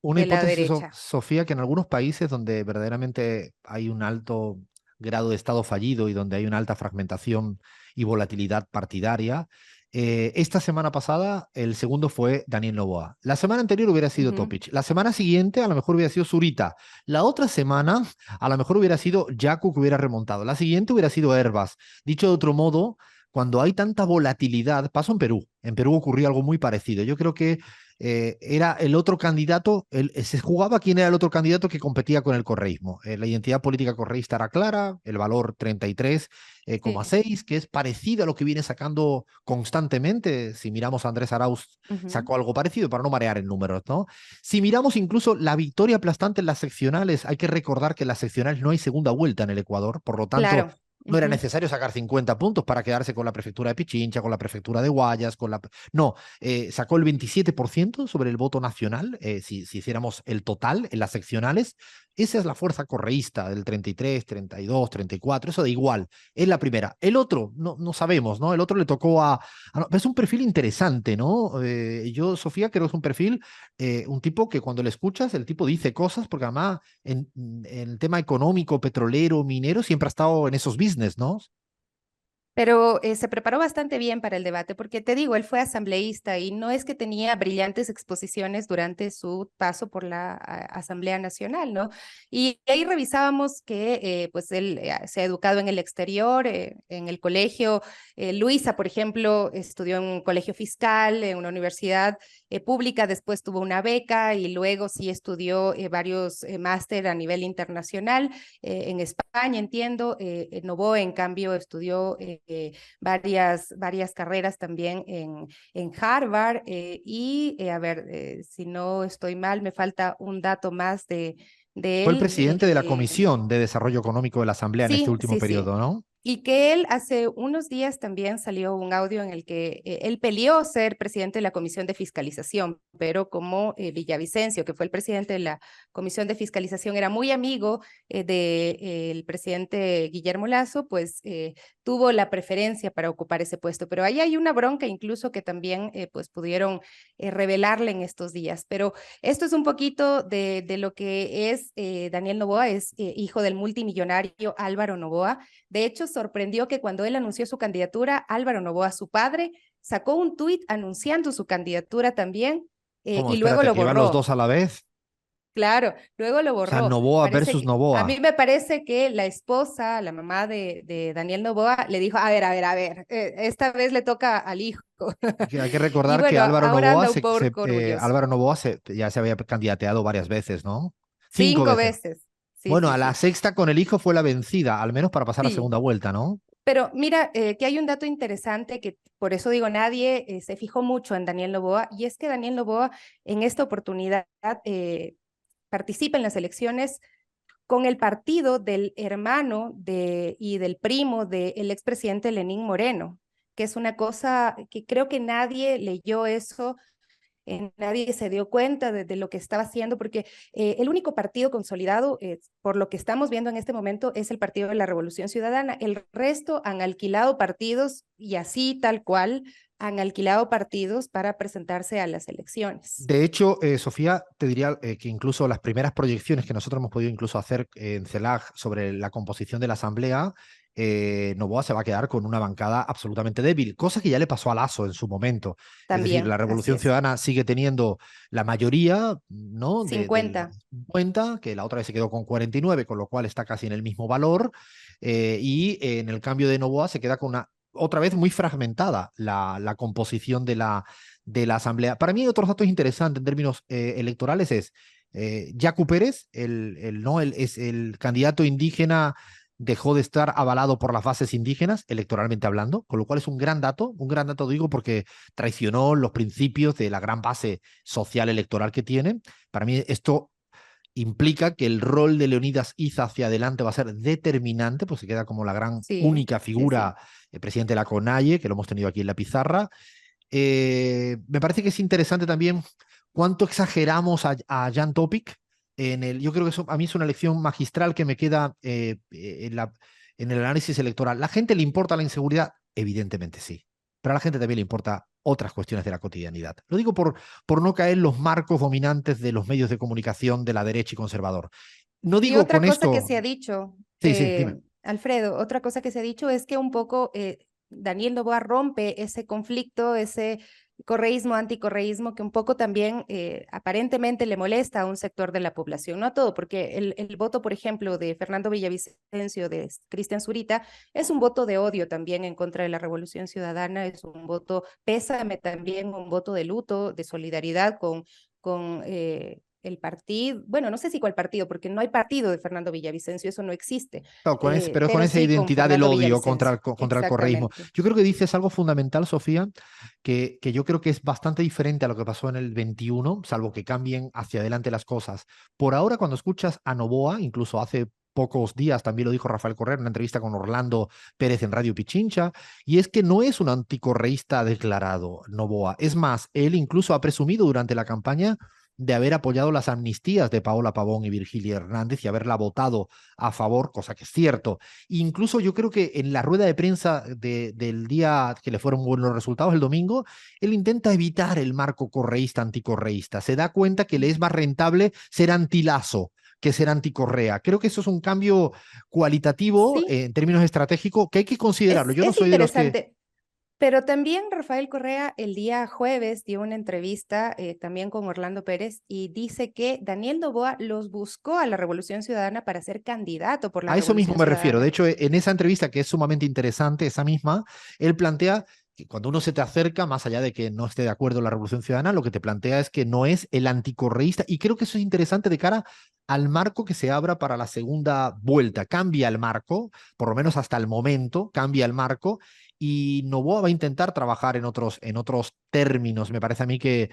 una de la hipótesis, derecha. Sofía, que en algunos países donde verdaderamente hay un alto grado de Estado fallido y donde hay una alta fragmentación y volatilidad partidaria, esta semana pasada el segundo fue Daniel Noboa. La semana anterior hubiera sido Topic. La semana siguiente a lo mejor hubiera sido Zurita. La otra semana a lo mejor hubiera sido Yacu que hubiera remontado. La siguiente hubiera sido Herbas. Dicho de otro modo, cuando hay tanta volatilidad, pasó en Perú. En Perú ocurrió algo muy parecido. Yo creo que era el otro candidato, se jugaba quién era el otro candidato que competía con el correísmo. La identidad política correísta era clara, el valor 33,6, que es parecido a lo que viene sacando constantemente. Si miramos a Andrés Arauz, sacó algo parecido para no marear en números, ¿no? Si miramos incluso la victoria aplastante en las seccionales, hay que recordar que en las seccionales no hay segunda vuelta en el Ecuador, por lo tanto, Claro. no era necesario sacar 50 puntos para quedarse con la prefectura de Pichincha, con la prefectura de Guayas, No, sacó el 27% sobre el voto nacional, si hiciéramos el total en las seccionales. Esa es la fuerza correísta del 33, 32, 34, eso da igual, es la primera. El otro, no sabemos, ¿no? El otro le tocó pero es un perfil interesante, ¿no? Yo, Sofía, creo que es un perfil, un tipo que cuando le escuchas, el tipo dice cosas, porque además en el tema económico, petrolero, minero, siempre ha estado en esos business, ¿no? Pero se preparó bastante bien para el debate, porque te digo, él fue asambleísta y no es que tenía brillantes exposiciones durante su paso por la Asamblea Nacional, ¿no? Y ahí revisábamos que pues él se ha educado en el exterior, en el colegio. Luisa, por ejemplo, estudió en un colegio fiscal, en una universidad pública, después tuvo una beca y luego sí estudió varios máster a nivel internacional en España, entiendo. Novoa, en cambio, estudió varias carreras también en Harvard a ver, si no estoy mal, me falta un dato más de Fue el él. presidente de la Comisión de Desarrollo Económico de la Asamblea en este Sí, último sí, sí. periodo, ¿no? Y que él hace unos días también salió un audio en el que él peleó ser presidente de la Comisión de Fiscalización, pero como Villavicencio, que fue el presidente de la Comisión de Fiscalización, era muy amigo del presidente Guillermo Lasso, pues tuvo la preferencia para ocupar ese puesto. Pero ahí hay una bronca incluso que también pues pudieron revelarle en estos días. Pero esto es un poquito de lo que es Daniel Noboa, es hijo del multimillonario Álvaro Noboa. De hecho, sorprendió que cuando él anunció su candidatura, Álvaro Noboa, su padre, sacó un tuit anunciando su candidatura también ¿Cómo? y luego Espérate, lo que iban los borró. dos a la vez. Claro, luego lo O sea, borró. Noboa Parece versus que, a Noboa. mí me parece que la esposa, la mamá de Daniel Noboa, le dijo, a ver, esta vez le toca al hijo. Hay que Y recordar que bueno, ahora anda un poco orgulloso. Álvaro Noboa ya se había candidateado varias veces, ¿no? 5 5 veces. veces. Sí, Bueno, sí, a la sí. sexta con el hijo fue la vencida, al menos para pasar a Sí, segunda vuelta, ¿no? pero mira, que hay un dato interesante que por eso digo, nadie se fijó mucho en Daniel Noboa, y es que Daniel Noboa en esta oportunidad participa en las elecciones con el partido del hermano y del primo del expresidente Lenín Moreno, que es una cosa que creo que nadie leyó eso, nadie se dio cuenta de lo que estaba haciendo, porque el único partido consolidado, por lo que estamos viendo en este momento, es el Partido de la Revolución Ciudadana. El resto han alquilado partidos y así tal cual han alquilado partidos para presentarse a las elecciones. De hecho, Sofía, te diría que incluso las primeras proyecciones que nosotros hemos podido incluso hacer en CELAG sobre la composición de la Asamblea, Noboa se va a quedar con una bancada absolutamente débil, cosa que ya le pasó a Lasso en su momento. Es decir, la También, así Revolución es. Ciudadana sigue teniendo la mayoría, ¿no? Del 50. 50, que la otra vez se quedó con 49, con lo cual está casi en el mismo valor, y en el cambio de Noboa se queda con una otra vez muy fragmentada la composición de la Asamblea. Para mí, otros datos interesantes en términos electorales es Yacu Pérez, es el candidato indígena, dejó de estar avalado por las bases indígenas, electoralmente hablando, con lo cual es un gran dato digo, porque traicionó los principios de la gran base social electoral que tiene. Para mí esto implica que el rol de Leonidas Iza hacia adelante va a ser determinante, pues se queda como la gran Sí, única sí, sí. figura, el presidente de la CONAIE, que lo hemos tenido aquí en la pizarra. Me parece que es interesante también cuánto exageramos a Jan Topic. Yo creo que eso a mí es una lección magistral que me queda en el análisis electoral. ¿La gente le importa la inseguridad? Evidentemente sí, pero a la gente también le importa otras cuestiones de la cotidianidad. Lo digo por no caer en los marcos dominantes de los medios de comunicación de la derecha y conservador. No Y digo otra con cosa que esto... se ha dicho, Sí, sí, dime. Alfredo, otra cosa que se ha dicho es que un poco Daniel Noboa rompe ese conflicto, ese correísmo, anticorreísmo, que un poco también aparentemente le molesta a un sector de la población, no a todo, porque el voto, por ejemplo, de Fernando Villavicencio, de Cristian Zurita, es un voto de odio también en contra de la Revolución Ciudadana, es un voto pésame también, un voto de luto, de solidaridad con el partido, bueno, no sé si cuál partido, porque no hay partido de Fernando Villavicencio, eso no existe, No, pero con pero esa sí con identidad del Fernando odio contra Villavicencio, contra el correísmo. exactamente. Yo creo que dices algo fundamental, Sofía, que yo creo que es bastante diferente a lo que pasó en el 21, salvo que cambien hacia adelante las cosas. Por ahora, cuando escuchas a Noboa, incluso hace pocos días también lo dijo Rafael Correa en una entrevista con Orlando Pérez en Radio Pichincha, y es que no es un anticorreísta declarado, Noboa. Es más, él incluso ha presumido durante la campaña de haber apoyado las amnistías de Paola Pavón y Virgilia Hernández y haberla votado a favor, cosa que es cierto. Incluso yo creo que en la rueda de prensa del día que le fueron buenos resultados, el domingo, él intenta evitar el marco correísta, anticorreísta. Se da cuenta que le es más rentable ser antilazo que ser anticorrea. Creo que eso es un cambio cualitativo Sí, en términos estratégicos que hay que considerarlo. Yo no es soy de los que... interesante. Pero también Rafael Correa el día jueves dio una entrevista también con Orlando Pérez y dice que Daniel Noboa los buscó a la Revolución Ciudadana para ser candidato por la A eso mismo Revolución me refiero. De Ciudadana. hecho, en esa entrevista, que es sumamente interesante, esa misma, él plantea que cuando uno se te acerca, más allá de que no esté de acuerdo en la Revolución Ciudadana, lo que te plantea es que no es el anticorreísta. Y creo que eso es interesante de cara al marco que se abra para la segunda vuelta. Cambia el marco, por lo menos hasta el momento, cambia el marco. Y Noboa va a intentar trabajar en otros términos. Me parece a mí que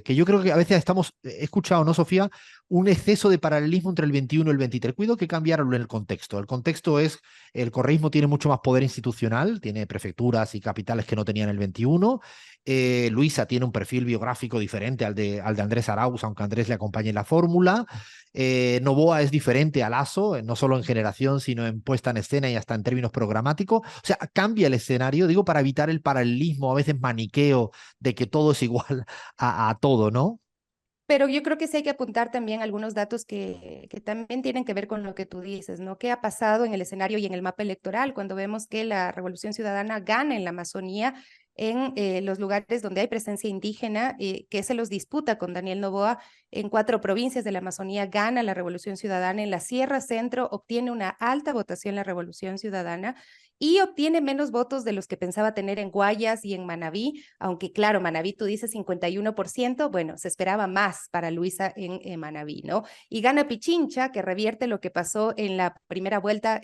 yo creo que a veces he escuchado, ¿no, Sofía? Un exceso de paralelismo entre el 21 y el 23. Cuido que cambiarlo en el contexto. El contexto es, el correísmo tiene mucho más poder institucional, tiene prefecturas y capitales que no tenía en el 21. Luisa tiene un perfil biográfico diferente al de Andrés Arauz, aunque Andrés le acompañe en la fórmula. Noboa es diferente a Lasso, no solo en generación, sino en puesta en escena y hasta en términos programáticos. O sea, cambia el escenario, digo, para evitar el paralelismo, a veces maniqueo, de que todo es igual a todo, ¿no? Pero yo creo que sí hay que apuntar también algunos datos que también tienen que ver con lo que tú dices, ¿no? ¿Qué ha pasado en el escenario y en el mapa electoral cuando vemos que la Revolución Ciudadana gana en la Amazonía, en los lugares donde hay presencia indígena, que se los disputa con Daniel Noboa? En 4 provincias de la Amazonía gana la Revolución Ciudadana, en la Sierra Centro obtiene una alta votación la Revolución Ciudadana y obtiene menos votos de los que pensaba tener en Guayas y en Manabí, aunque claro, Manabí tú dices 51%, bueno, se esperaba más para Luisa en Manabí, ¿no? Y gana Pichincha, que revierte lo que pasó en la primera vuelta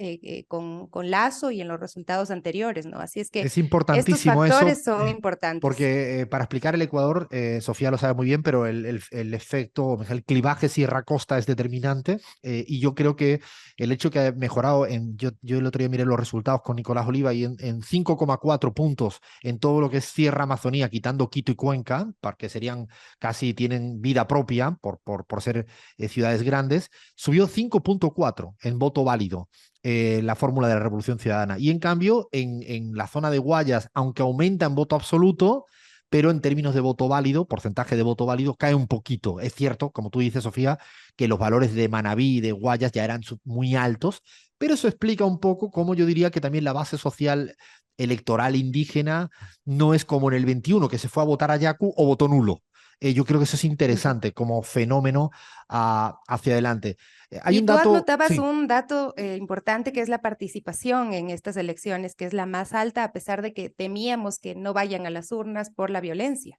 con Lazo y en los resultados anteriores, ¿no? Así es que Es estos importantísimo eso, factores son importantes. porque para explicar el Ecuador, Sofía lo sabe muy bien, pero el efecto, el clivaje sierra-costa es determinante, y yo creo que el hecho que ha mejorado, yo el otro día miré los resultados con Nicolás Oliva y en 5,4 puntos en todo lo que es Sierra-Amazonía, quitando Quito y Cuenca, porque serían casi tienen vida propia por ser ciudades grandes, subió 5,4 en voto válido la fórmula de la Revolución Ciudadana. Y en cambio, en la zona de Guayas, aunque aumenta en voto absoluto, pero en términos de voto válido, porcentaje de voto válido, cae un poquito. Es cierto, como tú dices, Sofía, que los valores de Manabí y de Guayas ya eran muy altos, pero eso explica un poco cómo yo diría que también la base social electoral indígena no es como en el 21, que se fue a votar a Yacu o votó nulo. Yo creo que eso es interesante como fenómeno hacia adelante. Hay Y un tú dato, anotabas sí. un dato importante que es la participación en estas elecciones, que es la más alta a pesar de que temíamos que no vayan a las urnas por la violencia.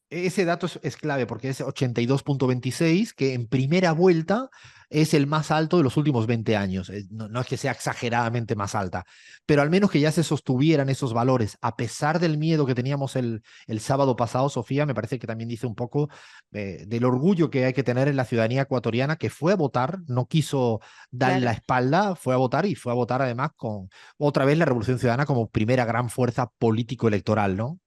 Ese dato es clave porque es 82,26, que en primera vuelta es el más alto de los últimos 20 años. No es que sea exageradamente más alta, pero al menos que ya se sostuvieran esos valores, a pesar del miedo que teníamos el sábado pasado, Sofía, me parece que también dice un poco del orgullo que hay que tener en la ciudadanía ecuatoriana, que fue a votar, no quiso darle la Claro. espalda, fue a votar y fue a votar además con otra vez la Revolución Ciudadana como primera gran fuerza político-electoral, ¿no?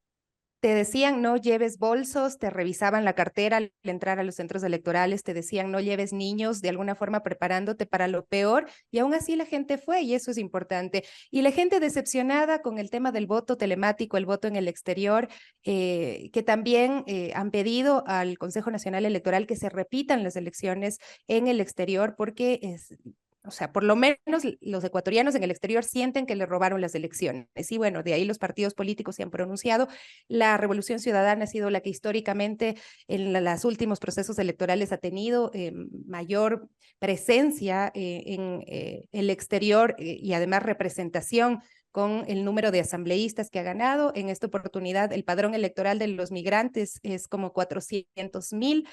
Te decían no lleves bolsos, te revisaban la cartera al entrar a los centros electorales, te decían no lleves niños, de alguna forma preparándote para lo peor, y aún así la gente fue, y eso es importante. Y la gente decepcionada con el tema del voto telemático, el voto en el exterior, que también han pedido al Consejo Nacional Electoral que se repitan las elecciones en el exterior, porque o sea, por lo menos los ecuatorianos en el exterior sienten que le robaron las elecciones. Y bueno, de ahí los partidos políticos se han pronunciado. La Revolución Ciudadana ha sido la que históricamente en los últimos procesos electorales ha tenido mayor presencia en el exterior y además representación con el número de asambleístas que ha ganado. En esta oportunidad, el padrón electoral de los migrantes es como 400,000.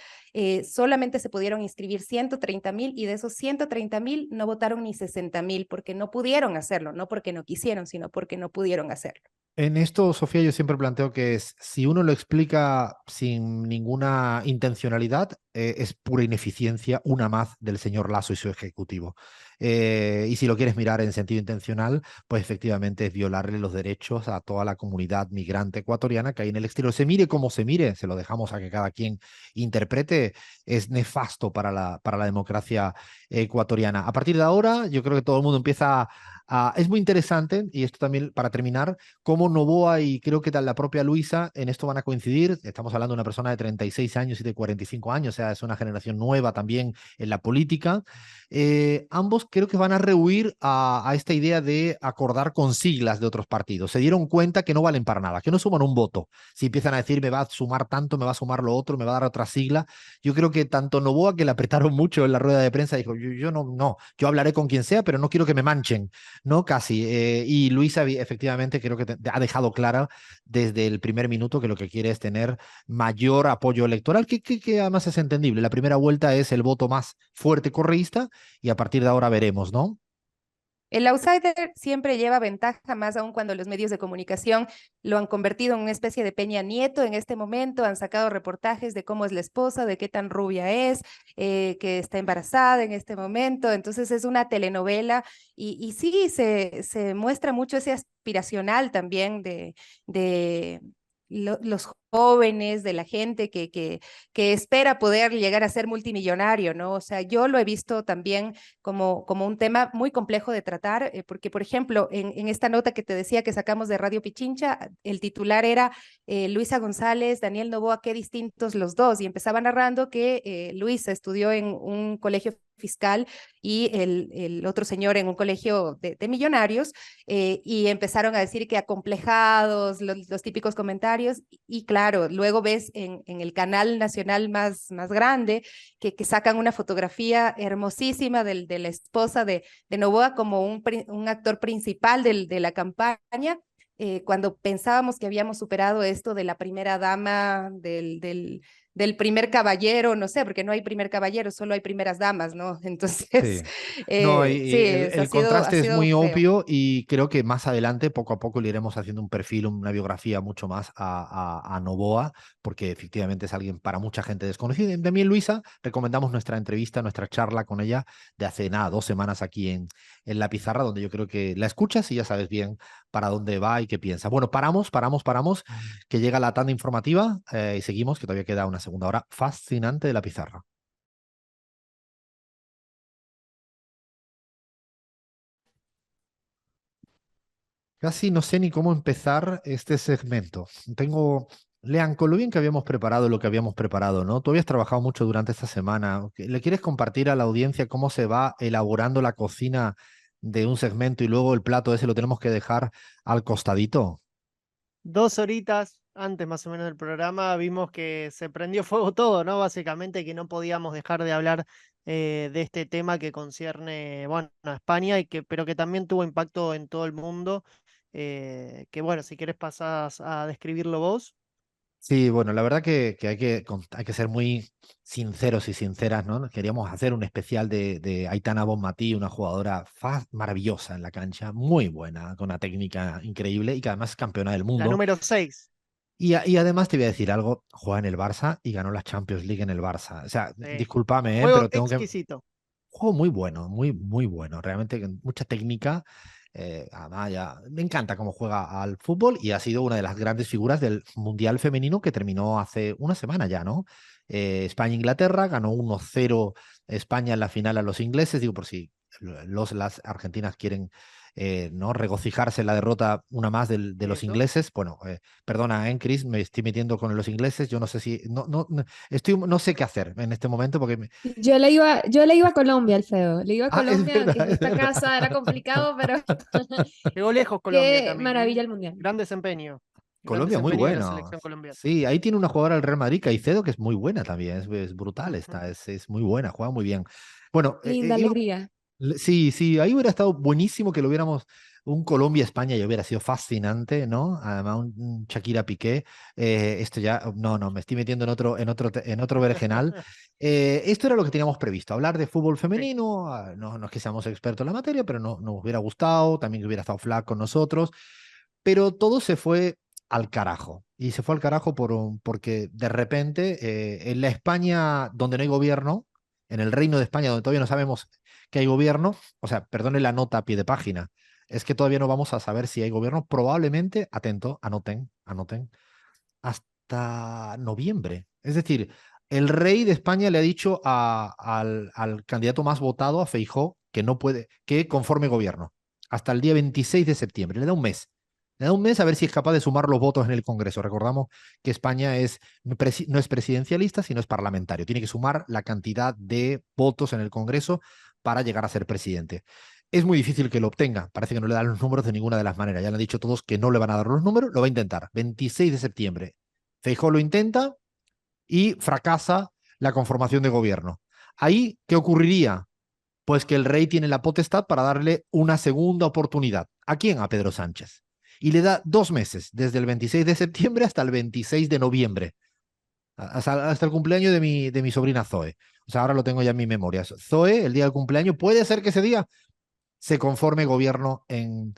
Solamente se pudieron inscribir 130,000 y de esos 130,000 no votaron ni 60,000 porque no pudieron hacerlo, no porque no quisieron, sino porque no pudieron hacerlo. En esto, Sofía, yo siempre planteo que si uno lo explica sin ninguna intencionalidad, es pura ineficiencia, una más del señor Lasso y su ejecutivo. Y si lo quieres mirar en sentido intencional, pues efectivamente es violarle los derechos a toda la comunidad migrante ecuatoriana que hay en el exterior. Se mire como se mire, se lo dejamos a que cada quien interprete, es nefasto para la democracia ecuatoriana. A partir de ahora, yo creo que todo el mundo empieza es muy interesante, y esto también para terminar, cómo Noboa y creo que la propia Luisa en esto van a coincidir. Estamos hablando de una persona de 36 años y de 45 años, o sea, es una generación nueva también en la política. Ambos creo que van a rehuir a esta idea de acordar con siglas de otros partidos. Se dieron cuenta que no valen para nada, que no suman un voto. Si empiezan a decir me va a sumar tanto, me va a sumar lo otro, me va a dar otra sigla. Yo creo que tanto Noboa, que le apretaron mucho en la rueda de prensa, dijo, yo no, yo hablaré con quien sea, pero no quiero que me manchen, ¿no? Casi. Y Luisa efectivamente creo que ha dejado clara desde el primer minuto que lo que quiere es tener mayor apoyo electoral, que además es entendible. La primera vuelta es el voto más fuerte correísta y a partir de ahora veremos, ¿no? El outsider siempre lleva ventaja, más aún cuando los medios de comunicación lo han convertido en una especie de Peña Nieto en este momento, han sacado reportajes de cómo es la esposa, de qué tan rubia es, que está embarazada en este momento, entonces es una telenovela y sí, se muestra mucho ese aspiracional también de los jóvenes, de la gente que espera poder llegar a ser multimillonario, ¿no? O sea, yo lo he visto también como un tema muy complejo de tratar, porque, por ejemplo, en esta nota que te decía que sacamos de Radio Pichincha, el titular era Luisa González, Daniel Noboa, qué distintos los dos, y empezaba narrando que Luisa estudió en un colegio fiscal y el otro señor en un colegio de millonarios, y empezaron a decir que acomplejados, los típicos comentarios, y claro, luego ves en el canal nacional más grande que sacan una fotografía hermosísima de la esposa de Noboa como un actor principal de la campaña, cuando pensábamos que habíamos superado esto de la primera dama, del primer caballero, no sé, porque no hay primer caballero, solo hay primeras damas, ¿no? Entonces, Sí. No, sí, el ha contraste es sido muy feo. obvio y creo que más adelante, poco a poco, le iremos haciendo un perfil, una biografía mucho más a Noboa, porque efectivamente es alguien para mucha gente desconocido. Y también, Luisa, recomendamos nuestra entrevista, nuestra charla con ella de hace nada, 2 semanas aquí en La Pizarra, donde yo creo que la escuchas y ya sabes bien para dónde va y qué piensa. Bueno, paramos, que llega la tanda informativa y seguimos, que todavía queda una segunda hora fascinante de La Pizarra. Casi no sé ni cómo empezar este segmento. Lean, con lo bien que habíamos preparado lo que habíamos preparado, ¿no? Tú habías trabajado mucho durante esta semana. ¿Le quieres compartir a la audiencia cómo se va elaborando la cocina de un segmento y luego el plato ese lo tenemos que dejar al costadito? 2 horitas antes más o menos del programa vimos que se prendió fuego todo, ¿no? Básicamente que no podíamos dejar de hablar de este tema que concierne, bueno, a España pero que también tuvo impacto en todo el mundo. Que bueno, si quieres pasás a describirlo vos. Sí, bueno, la verdad que hay que ser muy sinceros y sinceras, ¿no? Queríamos hacer un especial de Aitana Bonmatí, una jugadora maravillosa en la cancha, muy buena, con una técnica increíble y que además es campeona del La mundo. número 6. Y además te voy a decir algo, juega en el Barça y ganó la Champions League en el Barça. O sea, discúlpame, Juego pero tengo que... exquisito. Juego muy bueno, muy bueno, realmente con mucha técnica. Además, me encanta cómo juega al fútbol y ha sido una de las grandes figuras del Mundial Femenino que terminó hace una semana ya, ¿no? España-Inglaterra, ganó 1-0 España en la final a los ingleses, digo por si las argentinas quieren no regocijarse en la derrota una más de los Eso. ingleses. Bueno, perdona, Chris, me estoy metiendo con los ingleses, yo no sé si, no sé qué hacer en este momento porque Yo le iba a Colombia, Alfredo. Le iba a Ah, es Colombia verdad, en es esta verdad. casa, era complicado, pero Llegó lejos Colombia qué también, ¿eh? maravilla el mundial. Gran desempeño. Gran Colombia muy desempeño de la bueno. selección colombiana. Sí, ahí tiene una jugadora del Real Madrid, Caicedo, que es muy buena también, es brutal Ujú. esta, es muy buena, juega muy bien. Bueno, Linda alegría. sí, sí, ahí hubiera estado buenísimo que lo hubiéramos, un Colombia-España y hubiera sido fascinante, ¿no? Además, un Shakira Piqué, esto ya, no, me estoy metiendo en otro berenjenal. Esto era lo que teníamos previsto, hablar de fútbol Sí. femenino, no es que seamos expertos en la materia, pero no, nos hubiera gustado, también que hubiera estado Flack con nosotros, pero todo se fue al carajo. Y se fue al carajo porque de repente en la España donde no hay gobierno, en el Reino de España donde todavía no sabemos que hay gobierno, o sea, perdone la nota a pie de página, es que todavía no vamos a saber si hay gobierno, probablemente, atento, anoten, hasta noviembre. Es decir, el rey de España le ha dicho al candidato más votado, a Feijóo, que no puede, que conforme gobierno, hasta el día 26 de septiembre, le da un mes. Le da un mes a ver si es capaz de sumar los votos en el Congreso. Recordamos que España no es presidencialista, sino es parlamentario. Tiene que sumar la cantidad de votos en el Congreso para llegar a ser presidente. Es muy difícil que lo obtenga. Parece que no le dan los números de ninguna de las maneras. Ya le han dicho todos que no le van a dar los números. Lo va a intentar. 26 de septiembre. Feijóo lo intenta y fracasa la conformación de gobierno. Ahí, ¿qué ocurriría? Pues que el rey tiene la potestad para darle una segunda oportunidad. ¿A quién? A Pedro Sánchez. Y le da 2 meses, desde el 26 de septiembre hasta el 26 de noviembre, hasta el cumpleaños de mi sobrina Zoe. O sea, ahora lo tengo ya en mi memoria. Zoe, el día del cumpleaños, puede ser que ese día se conforme gobierno en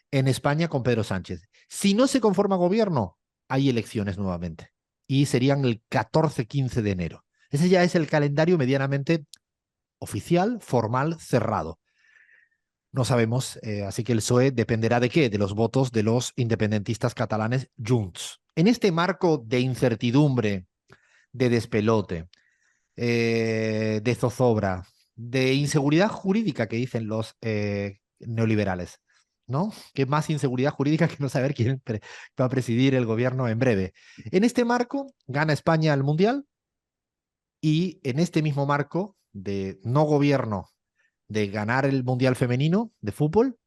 España con Pedro Sánchez. Si no se conforma gobierno, hay elecciones nuevamente. Y serían el 14-15 de enero. Ese ya es el calendario medianamente oficial, formal, cerrado. No sabemos, así que el PSOE dependerá de qué, de los votos de los independentistas catalanes Junts. en este marco de incertidumbre, de despelote, de zozobra, de inseguridad jurídica que dicen los neoliberales, ¿no? ¿Qué más inseguridad jurídica que no saber quién va a presidir el gobierno en breve? En este marco gana España el Mundial y en este mismo marco de no gobierno, de ganar el Mundial femenino de fútbol,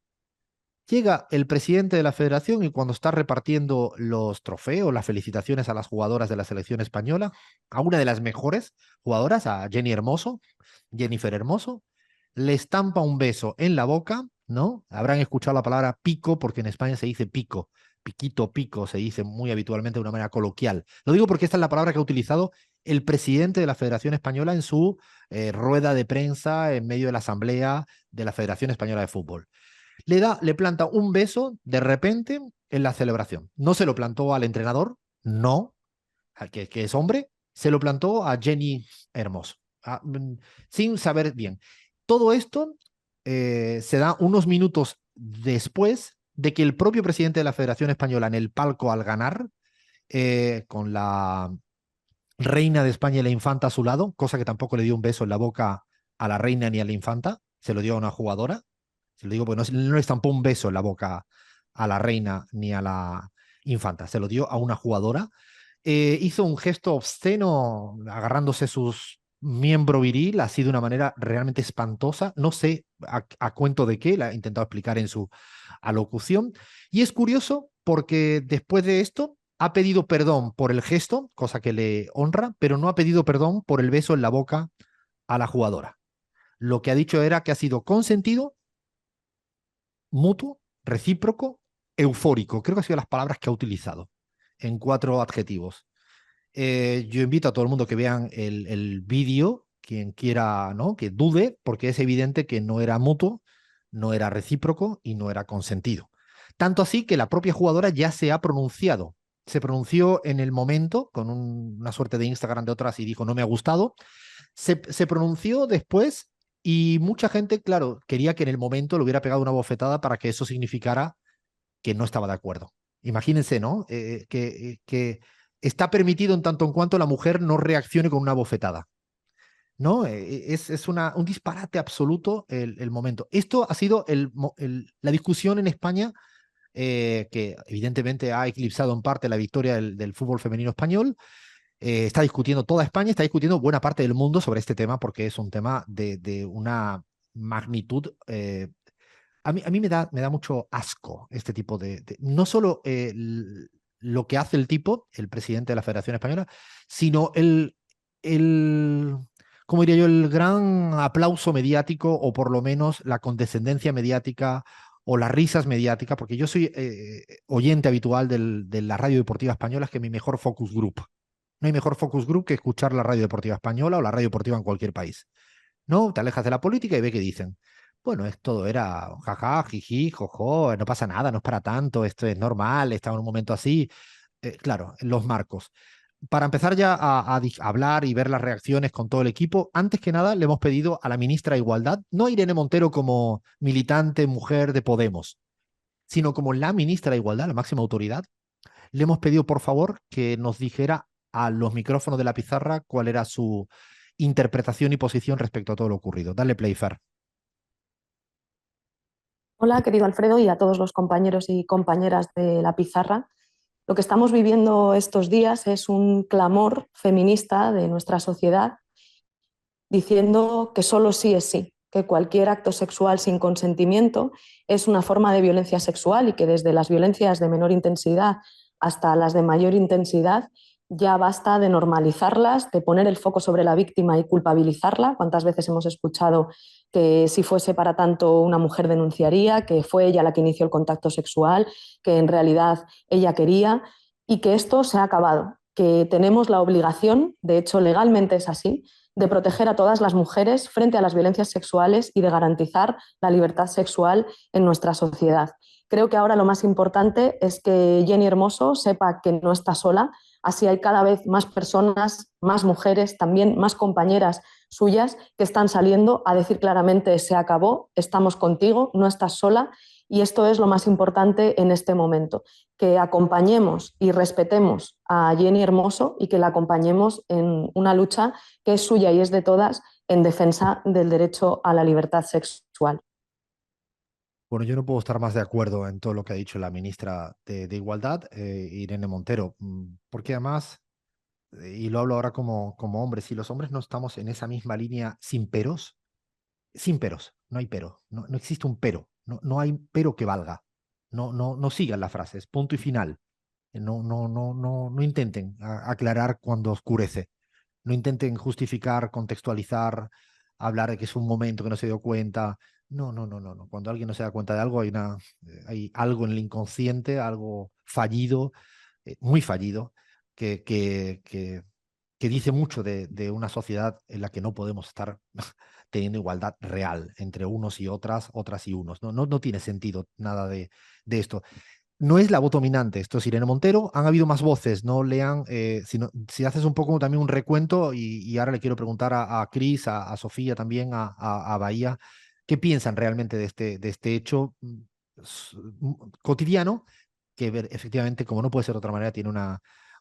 llega el presidente de la federación y cuando está repartiendo los trofeos, las felicitaciones a las jugadoras de la selección española, a una de las mejores jugadoras, a Jennifer Hermoso, le estampa un beso en la boca, ¿no? Habrán escuchado la palabra pico porque en España se dice pico, piquito, pico, se dice muy habitualmente de una manera coloquial. Lo digo porque esta es la palabra que ha utilizado el presidente de la Federación Española en su rueda de prensa en medio de la asamblea de la Federación Española de Fútbol. Le planta un beso de repente en la celebración. No se lo plantó al entrenador, no, que es hombre, se lo plantó a Jenny Hermoso, sin saber bien. Todo esto se da unos minutos después de que el propio presidente de la Federación Española en el palco al ganar, con la reina de España y la infanta a su lado, cosa que tampoco le dio un beso en la boca a la reina ni a la infanta, se lo dio a una jugadora. Se lo digo porque no le estampó un beso en la boca a la reina ni a la infanta, se lo dio a una jugadora. Hizo un gesto obsceno agarrándose sus miembro viril, así de una manera realmente espantosa. No sé a cuento de qué, la he intentado explicar en su alocución. Y es curioso porque después de esto ha pedido perdón por el gesto, cosa que le honra, pero no ha pedido perdón por el beso en la boca a la jugadora. Lo que ha dicho era que ha sido consentido, mutuo, recíproco, eufórico. Creo que han sido las palabras que ha utilizado en 4 adjetivos. Yo invito a todo el mundo que vean el vídeo, quien quiera, ¿no? Que dude, porque es evidente que no era mutuo, no era recíproco y no era consentido. Tanto así que la propia jugadora ya se ha pronunciado. Se pronunció en el momento, con una suerte de Instagram de otras y dijo, no me ha gustado. Se pronunció después y mucha gente, claro, quería que en el momento le hubiera pegado una bofetada para que eso significara que no estaba de acuerdo. Imagínense, ¿no? Que está permitido en tanto en cuanto la mujer no reaccione con una bofetada, ¿no? Es un disparate absoluto el momento. Esto ha sido la discusión en España, que evidentemente ha eclipsado en parte la victoria del fútbol femenino español. Está discutiendo toda España, está discutiendo buena parte del mundo sobre este tema porque es un tema de una magnitud. A mí me da mucho asco este tipo no solo lo que hace el tipo, el presidente de la Federación Española, sino ¿cómo diría yo? El gran aplauso mediático o por lo menos la condescendencia mediática o las risas mediáticas, porque yo soy oyente habitual de la radio deportiva española, es que mi mejor focus group. No hay mejor focus group que escuchar la radio deportiva española o la radio deportiva en cualquier país. ¿No? Te alejas de la política y ve que dicen. Bueno, todo era jaja, jiji, jojo, no pasa nada, no es para tanto, esto es normal, estamos en un momento así. Claro, los marcos. Para empezar ya a hablar y ver las reacciones con todo el equipo, antes que nada le hemos pedido a la ministra de Igualdad, no a Irene Montero como militante mujer de Podemos, sino como la ministra de Igualdad, la máxima autoridad, le hemos pedido por favor que nos dijera a los micrófonos de la pizarra cuál era su interpretación y posición respecto a todo lo ocurrido. Dale play, Fer. Hola, querido Alfredo, y a todos los compañeros y compañeras de la pizarra. Lo que estamos viviendo estos días es un clamor feminista de nuestra sociedad diciendo que solo sí es sí, que cualquier acto sexual sin consentimiento es una forma de violencia sexual y que desde las violencias de menor intensidad hasta las de mayor intensidad ya basta de normalizarlas, de poner el foco sobre la víctima y culpabilizarla. ¿Cuántas veces hemos escuchado que si fuese para tanto una mujer denunciaría, que fue ella la que inició el contacto sexual, que en realidad ella quería, y que esto se ha acabado, que tenemos la obligación, de hecho legalmente es así, de proteger a todas las mujeres frente a las violencias sexuales y de garantizar la libertad sexual en nuestra sociedad? Creo que ahora lo más importante es que Jenny Hermoso sepa que no está sola, Así hay cada vez más personas, más mujeres, también más compañeras suyas que están saliendo a decir claramente: se acabó, estamos contigo, no estás sola. Y esto es lo más importante en este momento, que acompañemos y respetemos a Jenny Hermoso y que la acompañemos en una lucha que es suya y es de todas en defensa del derecho a la libertad sexual. Bueno, yo no puedo estar más de acuerdo en todo lo que ha dicho la ministra de Igualdad, Irene Montero, porque además, y lo hablo ahora como hombre, si los hombres no estamos en esa misma línea sin peros, no hay pero, no existe un pero, no hay pero que valga, no sigan la frase, es punto y final. No intenten aclarar cuando oscurece, no intenten justificar, contextualizar, hablar de que es un momento que no se dio cuenta. No. Cuando alguien no se da cuenta de algo, hay algo en el inconsciente, algo fallido, muy fallido, que, que, que, que dice mucho de una sociedad en la que no podemos estar teniendo igualdad real entre unos y otras, otras y unos. No tiene sentido nada de esto. No es la voz dominante, esto es Irene Montero. Han habido más voces, no lean, si haces un poco también un recuento, y ahora le quiero preguntar a Cris, a Sofía también, a Bahía, ¿qué piensan realmente de este hecho cotidiano, que efectivamente, como no puede ser de otra manera, tiene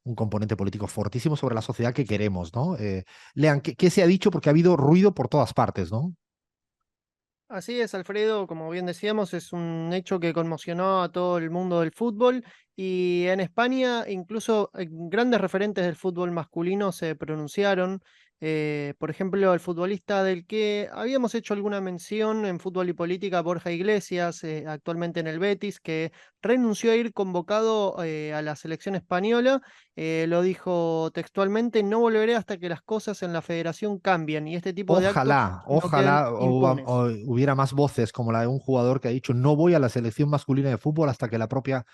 un componente político fortísimo sobre la sociedad que queremos, ¿no? Lean, ¿qué se ha dicho? Porque ha habido ruido por todas partes, ¿no? Así es, Alfredo, como bien decíamos, es un hecho que conmocionó a todo el mundo del fútbol y en España incluso grandes referentes del fútbol masculino se pronunciaron. Por ejemplo, el futbolista del que habíamos hecho alguna mención en Fútbol y Política, Borja Iglesias, actualmente en el Betis, que renunció a ir convocado a la selección española. Lo dijo textualmente: no volveré hasta que las cosas en la federación cambien y este tipo de actos no queden Ojalá impunes. hubiera más voces como la de un jugador que ha dicho no voy a la selección masculina de fútbol hasta que la propia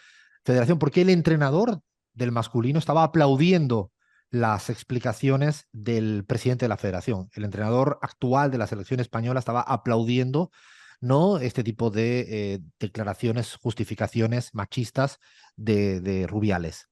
federación, porque el entrenador del masculino estaba aplaudiendo las explicaciones del presidente de la federación. El entrenador actual de la selección española estaba aplaudiendo, ¿no?, este tipo de declaraciones, justificaciones machistas de Rubiales.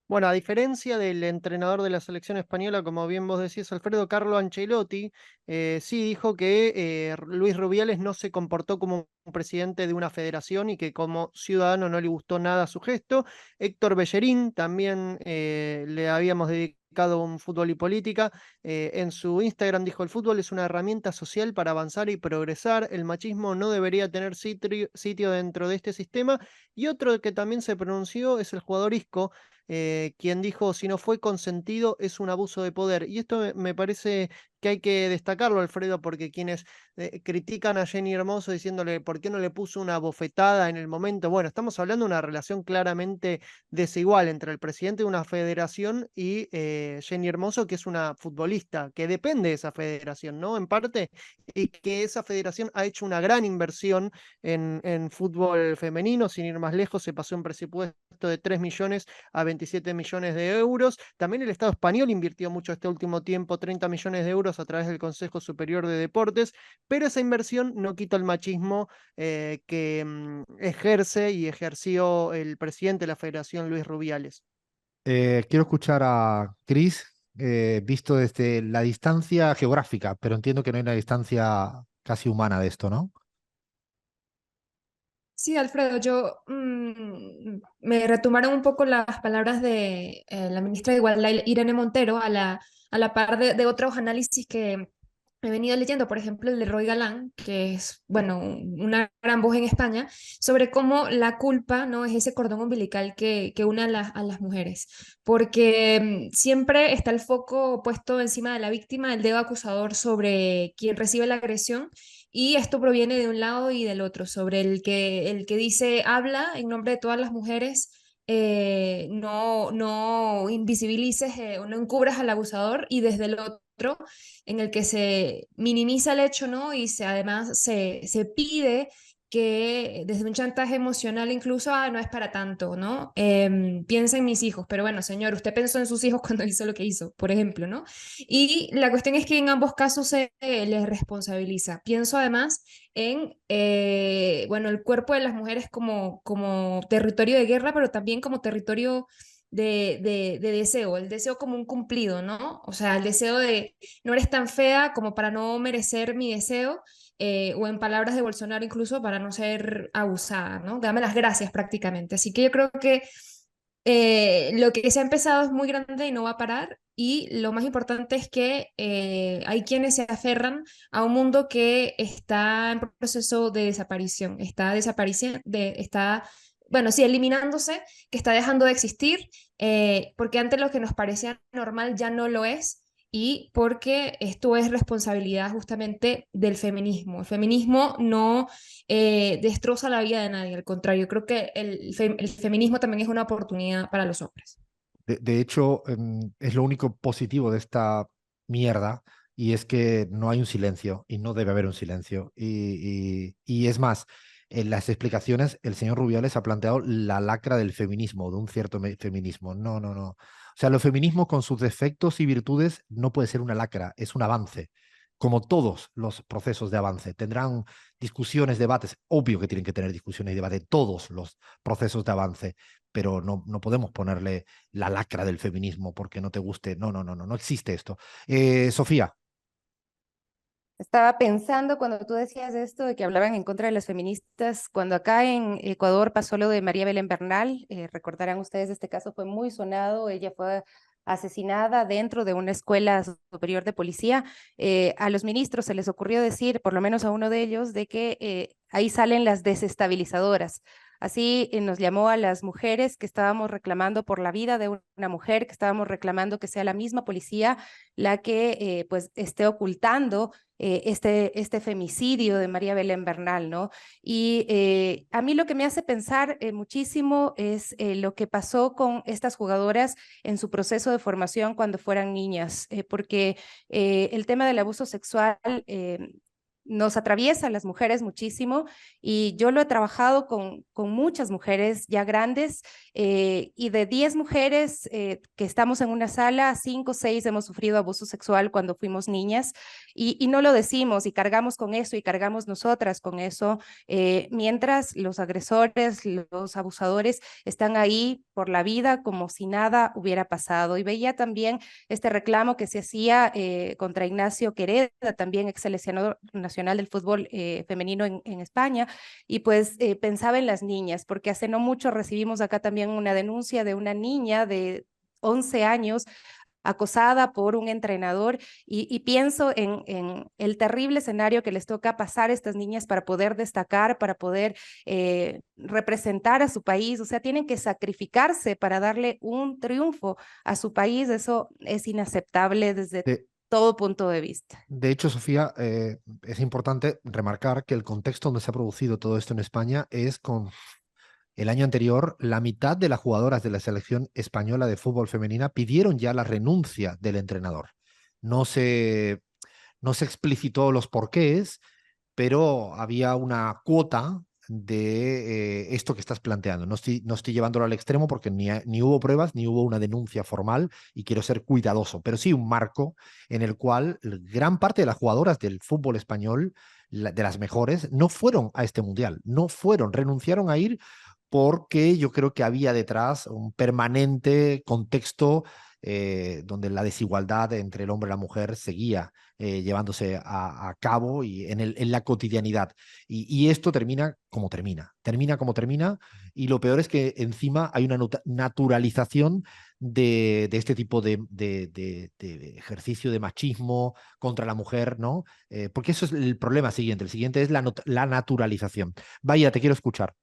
Bueno, a diferencia del entrenador de la selección española, como bien vos decís, Alfredo, Carlo Ancelotti, sí dijo que Luis Rubiales no se comportó como un presidente de una federación y que como ciudadano no le gustó nada su gesto. Héctor Bellerín también le habíamos dedicado un Fútbol y Política. En su Instagram dijo: el fútbol es una herramienta social para avanzar y progresar. El machismo no debería tener sitio dentro de este sistema. Y otro que también se pronunció es el jugador Isco, quien dijo: si no fue consentido es un abuso de poder. Y esto me parece que hay que destacarlo, Alfredo, porque quienes critican a Jenny Hermoso diciéndole por qué no le puso una bofetada en el momento, bueno, estamos hablando de una relación claramente desigual entre el presidente de una federación y Jenny Hermoso, que es una futbolista que depende de esa federación, ¿no? En parte, y que esa federación ha hecho una gran inversión en fútbol femenino. Sin ir más lejos, se pasó un presupuesto de 3 millones a 27 millones de euros. También el Estado español invirtió mucho este último tiempo, 30 millones de euros a través del Consejo Superior de Deportes, pero esa inversión no quita el machismo que ejerce y ejerció el presidente de la Federación, Luis Rubiales. Quiero escuchar a Chris, visto desde la distancia geográfica, pero entiendo que no hay una distancia casi humana de esto, ¿no? Sí, Alfredo, yo me retumbaron un poco las palabras de la ministra de Igualdad, Irene Montero, a la par de otros análisis que he venido leyendo, por ejemplo, el de Roy Galán, que es, bueno, una gran voz en España, sobre cómo la culpa no es ese cordón umbilical que une a las mujeres, porque siempre está el foco puesto encima de la víctima, el dedo acusador sobre quien recibe la agresión. Y esto proviene de un lado y del otro, sobre el que dice, habla en nombre de todas las mujeres, no invisibilices o no encubras al abusador, y desde el otro, en el que se minimiza el hecho, ¿no? Y además se pide que desde un chantaje emocional incluso, no es para tanto, ¿no? Piensa en mis hijos, pero bueno, señor, usted pensó en sus hijos cuando hizo lo que hizo, por ejemplo, ¿no? Y la cuestión es que en ambos casos se les responsabiliza. Pienso además en, bueno, el cuerpo de las mujeres como territorio de guerra, pero también como territorio de deseo, el deseo como un cumplido, ¿no? O sea, el deseo de no eres tan fea como para no merecer mi deseo, o en palabras de Bolsonaro incluso para no ser abusada, ¿no? Dame las gracias prácticamente. Así que yo creo que lo que se ha empezado es muy grande y no va a parar. Y lo más importante es que hay quienes se aferran a un mundo que está en proceso de desaparición, está desapareciendo, bueno, sí, eliminándose, que está dejando de existir, porque antes lo que nos parecía normal ya no lo es. Y porque esto es responsabilidad justamente del feminismo. El feminismo no destroza la vida de nadie, al contrario, creo que el feminismo también es una oportunidad para los hombres. De hecho, es lo único positivo de esta mierda y es que no hay un silencio y no debe haber un silencio. Y es más, en las explicaciones el señor Rubiales ha planteado la lacra del feminismo, de un cierto feminismo. No, no, no. O sea, el feminismo con sus defectos y virtudes no puede ser una lacra, es un avance. Como todos los procesos de avance, tendrán discusiones, debates, obvio que tienen que tener discusiones y debates, todos los procesos de avance, pero no podemos ponerle la lacra del feminismo porque no te guste. No, no, no, no, no existe esto. Sofía. Estaba pensando cuando tú decías esto de que hablaban en contra de las feministas, cuando acá en Ecuador pasó lo de María Belén Bernal, recordarán ustedes, este caso fue muy sonado, ella fue asesinada dentro de una escuela superior de policía. A los ministros se les ocurrió decir, por lo menos a uno de ellos, de que ahí salen las desestabilizadoras. Así nos llamó a las mujeres que estábamos reclamando por la vida de una mujer, que estábamos reclamando que sea la misma policía la que pues esté ocultando este femicidio de María Belén Bernal, ¿no? Y a mí lo que me hace pensar muchísimo es lo que pasó con estas jugadoras en su proceso de formación cuando fueran niñas, porque el tema del abuso sexual nos atraviesa a las mujeres muchísimo y yo lo he trabajado con muchas mujeres ya grandes y de 10 mujeres que estamos en una sala, 5 o 6 hemos sufrido abuso sexual cuando fuimos niñas y no lo decimos y cargamos con eso y cargamos nosotras con eso, mientras los agresores, los abusadores están ahí por la vida como si nada hubiera pasado. Y veía también este reclamo que se hacía contra Ignacio Quereda, también ex seleccionador nacional del fútbol femenino en España, y pues pensaba en las niñas, porque hace no mucho recibimos acá también una denuncia de una niña de 11 años acosada por un entrenador y pienso en el terrible escenario que les toca pasar a estas niñas para poder destacar, para poder representar a su país, o sea, tienen que sacrificarse para darle un triunfo a su país, eso es inaceptable desde todo punto de vista. De hecho, Sofía, es importante remarcar que el contexto donde se ha producido todo esto en España es con el año anterior, la mitad de las jugadoras de la selección española de fútbol femenina pidieron ya la renuncia del entrenador. No se, no se explicitó los porqués, pero había una cuota de esto que estás planteando. No estoy llevándolo al extremo porque ni hubo pruebas, ni hubo una denuncia formal y quiero ser cuidadoso, pero sí un marco en el cual gran parte de las jugadoras del fútbol español, de las mejores, no fueron a este mundial, no fueron, renunciaron a ir porque yo creo que había detrás un permanente contexto donde la desigualdad entre el hombre y la mujer seguía llevándose a cabo y en la cotidianidad. Y esto termina como termina, y lo peor es que encima hay una naturalización de este tipo de ejercicio de machismo contra la mujer, ¿no? Porque eso es el problema siguiente. El siguiente es la naturalización. Vaya, te quiero escuchar.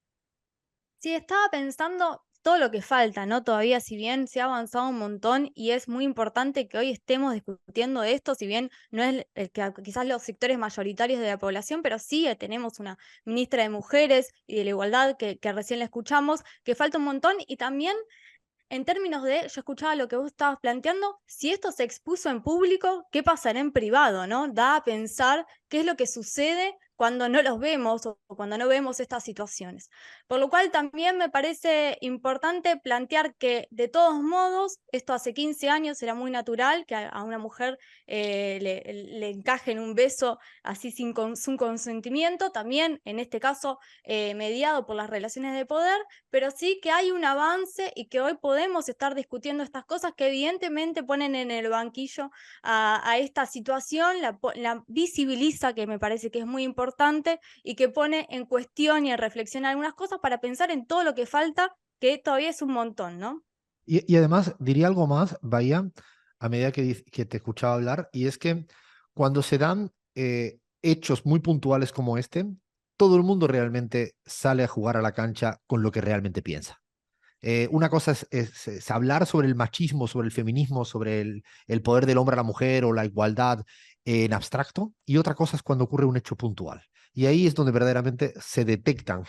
Sí, estaba pensando todo lo que falta, ¿no? Todavía, si bien se ha avanzado un montón y es muy importante que hoy estemos discutiendo de esto, si bien no es que quizás los sectores mayoritarios de la población, pero sí tenemos una ministra de Mujeres y de la Igualdad que recién la escuchamos, que falta un montón y también en términos de, yo escuchaba lo que vos estabas planteando, si esto se expuso en público, ¿qué pasará en privado, no? Da a pensar qué es lo que sucede cuando no los vemos o cuando no vemos estas situaciones. Por lo cual también me parece importante plantear que de todos modos, esto hace 15 años era muy natural que a una mujer le encajen un beso así sin su consentimiento, también en este caso mediado por las relaciones de poder, pero sí que hay un avance y que hoy podemos estar discutiendo estas cosas que evidentemente ponen en el banquillo a esta situación, la visibiliza, que me parece que es muy importante, y que pone en cuestión y en reflexión algunas cosas para pensar en todo lo que falta, que todavía es un montón, ¿no? Y además diría algo más, Bahía, a medida que te escuchaba hablar, y es que cuando se dan hechos muy puntuales como este, todo el mundo realmente sale a jugar a la cancha con lo que realmente piensa. Una cosa es hablar sobre el machismo, sobre el feminismo, sobre el poder del hombre a la mujer o la igualdad en abstracto, y otra cosa es cuando ocurre un hecho puntual. Y ahí es donde verdaderamente se detectan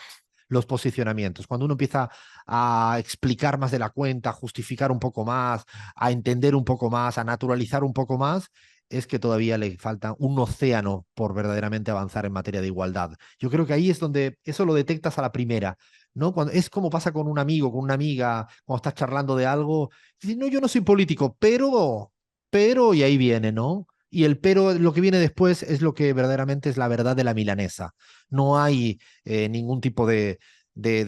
los posicionamientos. Cuando uno empieza a explicar más de la cuenta, a justificar un poco más, a entender un poco más, a naturalizar un poco más, es que todavía le falta un océano por verdaderamente avanzar en materia de igualdad. Yo creo que ahí es donde eso lo detectas a la primera, ¿no? Cuando, es como pasa con un amigo, con una amiga, cuando estás charlando de algo, dices, no, yo no soy político, y ahí viene, ¿no? Y el pero, lo que viene después es lo que verdaderamente es la verdad de la milanesa. No hay ningún tipo de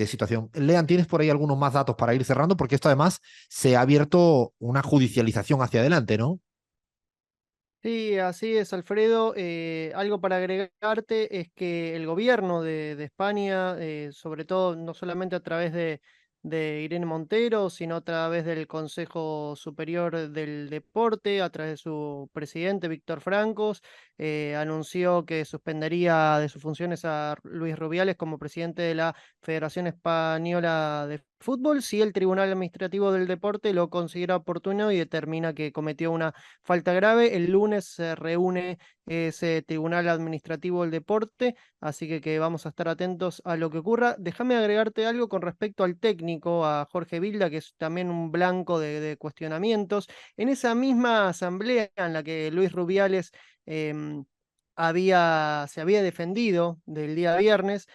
situación. Lean, ¿tienes por ahí algunos más datos para ir cerrando? Porque esto además se ha abierto una judicialización hacia adelante, ¿no? Sí, así es, Alfredo. Algo para agregarte es que el gobierno de España, sobre todo no solamente a través de Irene Montero, sino a través del Consejo Superior del Deporte, a través de su presidente, Víctor Francos, anunció que suspendería de sus funciones a Luis Rubiales como presidente de la Federación Española de Fútbol si el Tribunal Administrativo del Deporte lo considera oportuno y determina que cometió una falta grave. El lunes se reúne ese Tribunal Administrativo del Deporte, así que vamos a estar atentos a lo que ocurra. Déjame agregarte algo con respecto al técnico, a Jorge Vilda, que es también un blanco de cuestionamientos. En esa misma asamblea en la que Luis Rubiales em, se había defendido del día viernes,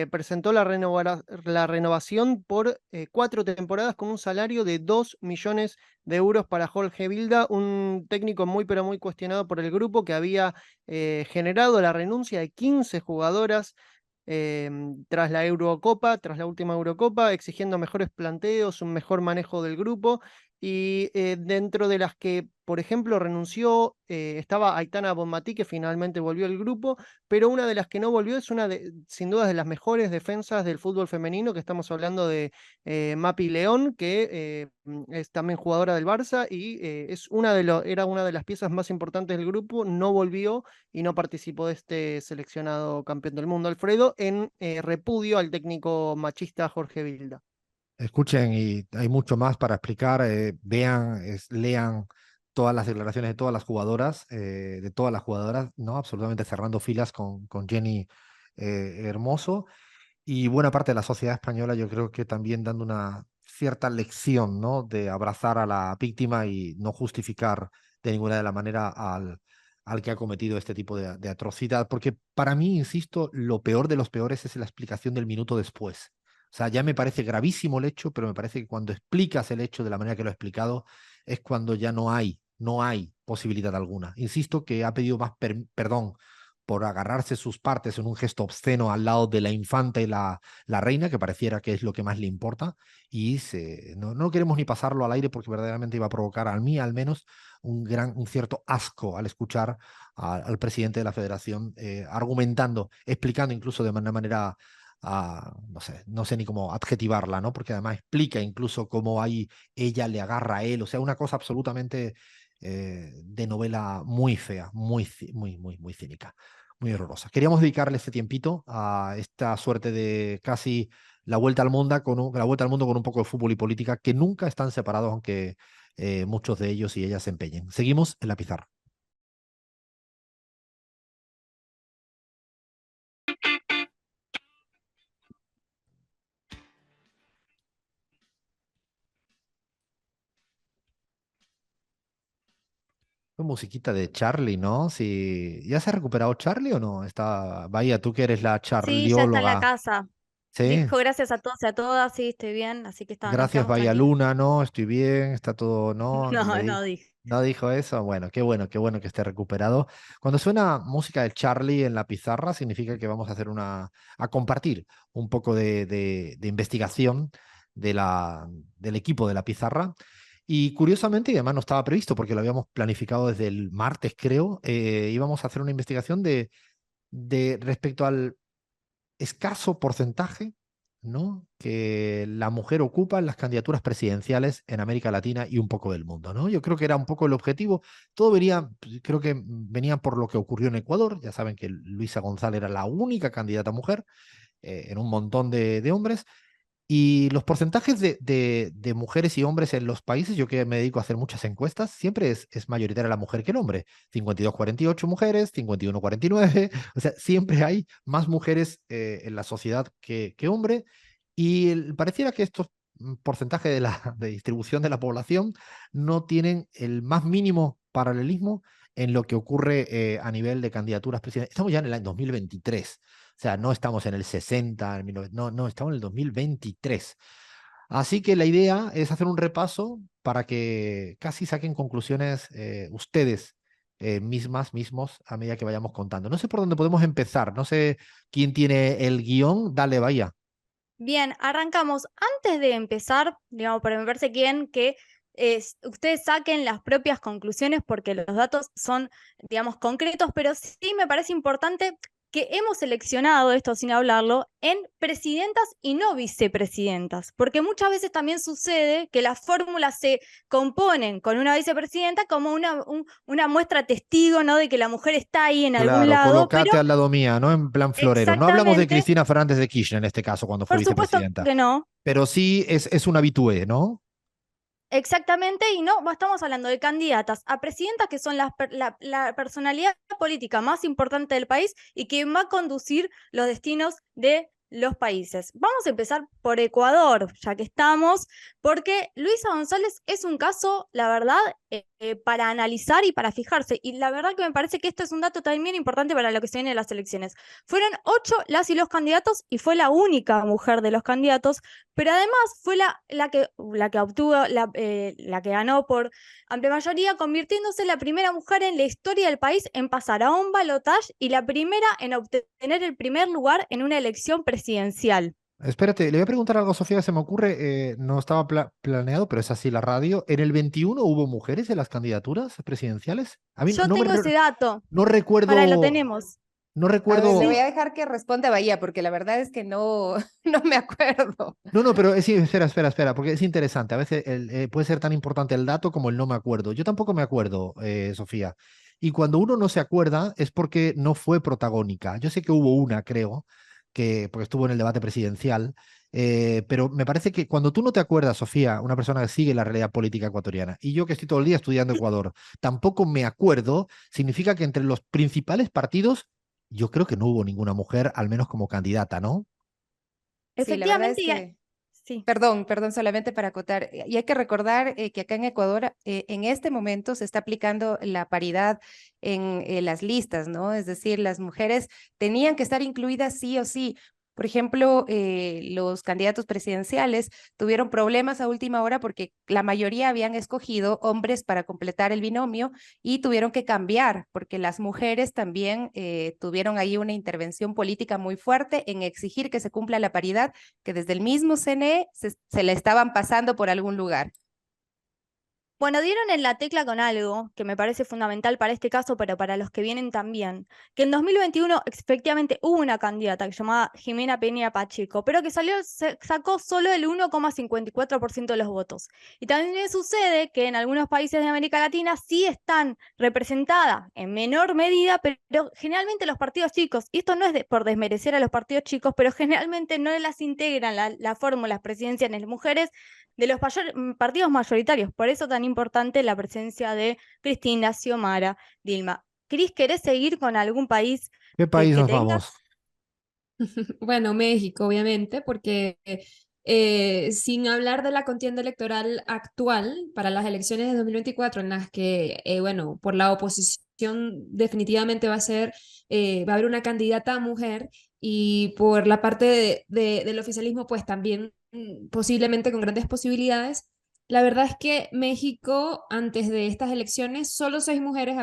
presentó la renovación por 4 temporadas con un salario de 2 millones de euros para Jorge Vilda, un técnico muy pero muy cuestionado por el grupo que había generado la renuncia de 15 jugadoras tras la Eurocopa, tras la última Eurocopa, exigiendo mejores planteos, un mejor manejo del grupo. Y dentro de las que, por ejemplo, renunció, estaba Aitana Bonmatí, que finalmente volvió al grupo, pero una de las que no volvió es una de, sin duda, de las mejores defensas del fútbol femenino, que estamos hablando de Mapi León, que es también jugadora del Barça y era una de las piezas más importantes del grupo, no volvió y no participó de este seleccionado campeón del mundo, Alfredo, en repudio al técnico machista Jorge Vilda. Escuchen, y hay mucho más para explicar. Vean, lean todas las declaraciones de todas las jugadoras, ¿no? Absolutamente cerrando filas con Jenny Hermoso. Y buena parte de la sociedad española, yo creo que también dando una cierta lección, ¿no? De abrazar a la víctima y no justificar de ninguna de la manera al que ha cometido este tipo de atrocidad. Porque para mí, insisto, lo peor de los peores es la explicación del minuto después. O sea, ya me parece gravísimo el hecho, pero me parece que cuando explicas el hecho de la manera que lo he explicado, es cuando ya no hay posibilidad alguna. Insisto que ha pedido más perdón por agarrarse sus partes en un gesto obsceno al lado de la infanta y la reina, que pareciera que es lo que más le importa, y no queremos ni pasarlo al aire porque verdaderamente iba a provocar a mí al menos un cierto asco al escuchar al presidente de la federación argumentando, explicando incluso de una manera no sé ni cómo adjetivarla, ¿no? Porque además explica incluso cómo ahí ella le agarra a él, o sea, una cosa absolutamente de novela muy fea, muy cínica, muy horrorosa. Queríamos dedicarle este tiempito a esta suerte de casi la vuelta al mundo con un poco de fútbol y política que nunca están separados, aunque muchos de ellos y ellas se empeñen. Seguimos en la pizarra. Fue musiquita de Charlie, ¿no? Sí. ¿Ya se ha recuperado Charlie o no? Está, Bahía, tú que eres la Sí, ya está en la charlióloga. casa. Sí. Dijo gracias a todos y a todas, sí, estoy bien, así que nos Gracias, quedamos Bahía tranquilos. Luna, ¿no? Estoy bien, está todo, ¿no? No, no dije. No dijo eso. Bueno, qué bueno que esté recuperado. Cuando suena música de Charlie en la pizarra, significa que vamos a hacer a compartir un poco de investigación de del equipo de la pizarra. Y curiosamente, y además no estaba previsto porque lo habíamos planificado desde el martes, creo, íbamos a hacer una investigación de respecto al escaso porcentaje, ¿no?, que la mujer ocupa en las candidaturas presidenciales en América Latina y un poco del mundo, ¿no? Yo creo que era un poco el objetivo. Todo venía, creo que venía por lo que ocurrió en Ecuador. Ya saben que Luisa González era la única candidata mujer en un montón de hombres. Y los porcentajes de mujeres y hombres en los países, yo que me dedico a hacer muchas encuestas, siempre es mayoritaria la mujer que el hombre. 52-48 mujeres, 51-49, o sea, siempre hay más mujeres en la sociedad que hombre. Y pareciera que estos porcentajes de distribución de la población no tienen el más mínimo paralelismo en lo que ocurre a nivel de candidaturas presidenciales. Estamos ya en el año 2023. O sea, no estamos en el 60, no, estamos en el 2023. Así que la idea es hacer un repaso para que casi saquen conclusiones ustedes mismos, a medida que vayamos contando. No sé por dónde podemos empezar, no sé quién tiene el guión, dale, vaya. Bien, arrancamos. Antes de empezar, digamos, pero me parece bien que ustedes saquen las propias conclusiones porque los datos son, digamos, concretos, pero sí me parece importante que hemos seleccionado esto sin hablarlo en presidentas y no vicepresidentas, porque muchas veces también sucede que las fórmulas se componen con una vicepresidenta como una muestra testigo, ¿no?, de que la mujer está ahí en algún Claro, lado, pero colocate al lado mía, ¿no? En plan florero. No hablamos de exactamente, Cristina Fernández de Kirchner en este caso, cuando fue por supuesto vicepresidenta, que no. pero sí es un habitué, ¿no? Exactamente, y no estamos hablando de candidatas a presidentas que son la personalidad política más importante del país y que va a conducir los destinos de los países. Vamos a empezar por Ecuador, ya que estamos, porque Luisa González es un caso, la verdad, para analizar y para fijarse. Y la verdad que me parece que esto es un dato también importante para lo que se viene de las elecciones. Fueron 8 las y los candidatos y fue la única mujer de los candidatos, pero además fue la que obtuvo, la que ganó por amplia mayoría, convirtiéndose en la primera mujer en la historia del país en pasar a un balotaje y la primera en obtener el primer lugar en una elección presidencial. Espérate, le voy a preguntar algo, Sofía, que se me ocurre, no estaba planeado, pero es así la radio. ¿En el 21 hubo mujeres en las candidaturas presidenciales? A mí Yo tengo ese dato, no lo recuerdo, tenemos. no A ver, le recuerdo. voy Sí, a dejar que responda Bahía, porque la verdad es que no, no me acuerdo. No, pero sí, espera, porque es interesante. A veces puede ser tan importante el dato como el no me acuerdo. Yo tampoco me acuerdo, Sofía. Y cuando uno no se acuerda es porque no fue protagónica. Yo sé que hubo una, creo, porque estuvo en el debate presidencial, pero me parece que cuando tú no te acuerdas, Sofía, una persona que sigue la realidad política ecuatoriana, y yo que estoy todo el día estudiando Ecuador, tampoco me acuerdo, significa que entre los principales partidos, yo creo que no hubo ninguna mujer, al menos como candidata, ¿no? Sí, la verdad efectivamente, es que sí. perdón, solamente para acotar. Y hay que recordar que acá en Ecuador, en este momento se está aplicando la paridad en las listas, ¿no? Es decir, las mujeres tenían que estar incluidas sí o sí. Por ejemplo, los candidatos presidenciales tuvieron problemas a última hora porque la mayoría habían escogido hombres para completar el binomio y tuvieron que cambiar porque las mujeres también tuvieron ahí una intervención política muy fuerte en exigir que se cumpla la paridad que desde el mismo CNE se le estaban pasando por algún lugar. Bueno, dieron en la tecla con algo que me parece fundamental para este caso, pero para los que vienen también, que en 2021 efectivamente hubo una candidata que se llamaba Jimena Peña Pacheco, pero que sacó solo el 1,54% de los votos. Y también sucede que en algunos países de América Latina sí están representadas en menor medida, pero generalmente los partidos chicos, y esto no es por desmerecer a los partidos chicos, pero generalmente no las integran la fórmula presidenciales mujeres de los partidos mayoritarios. Por eso tan importante la presencia de Cristina, Xiomara, Dilma. Cris, ¿querés seguir con algún país ¿Qué país que nos tengas? vamos? Bueno, México, obviamente, porque sin hablar de la contienda electoral actual para las elecciones de 2024, en las que, bueno, por la oposición definitivamente va a haber una candidata mujer y por la parte del oficialismo, pues también posiblemente con grandes posibilidades. La verdad es que México, antes de estas elecciones, solo 6 mujeres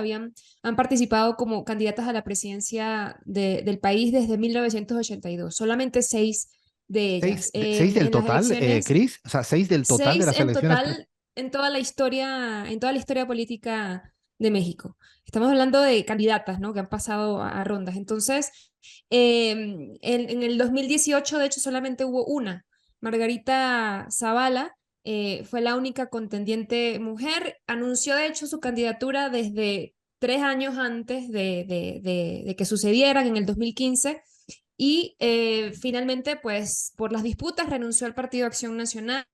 han participado como candidatas a la presidencia del país desde 1982. Solamente 6 de ellas. Seis del En las total, elecciones, Cris. O sea, 6 del total de 6 las en elecciones. total en toda la historia política de México. Estamos hablando de candidatas, ¿no? Que han pasado a rondas. Entonces, en el 2018, de hecho, solamente hubo una. Margarita Zavala fue la única contendiente mujer. Anunció, de hecho, su candidatura desde 3 años antes de que sucedieran, en el 2015. Y finalmente, pues por las disputas, renunció al Partido Acción Nacional.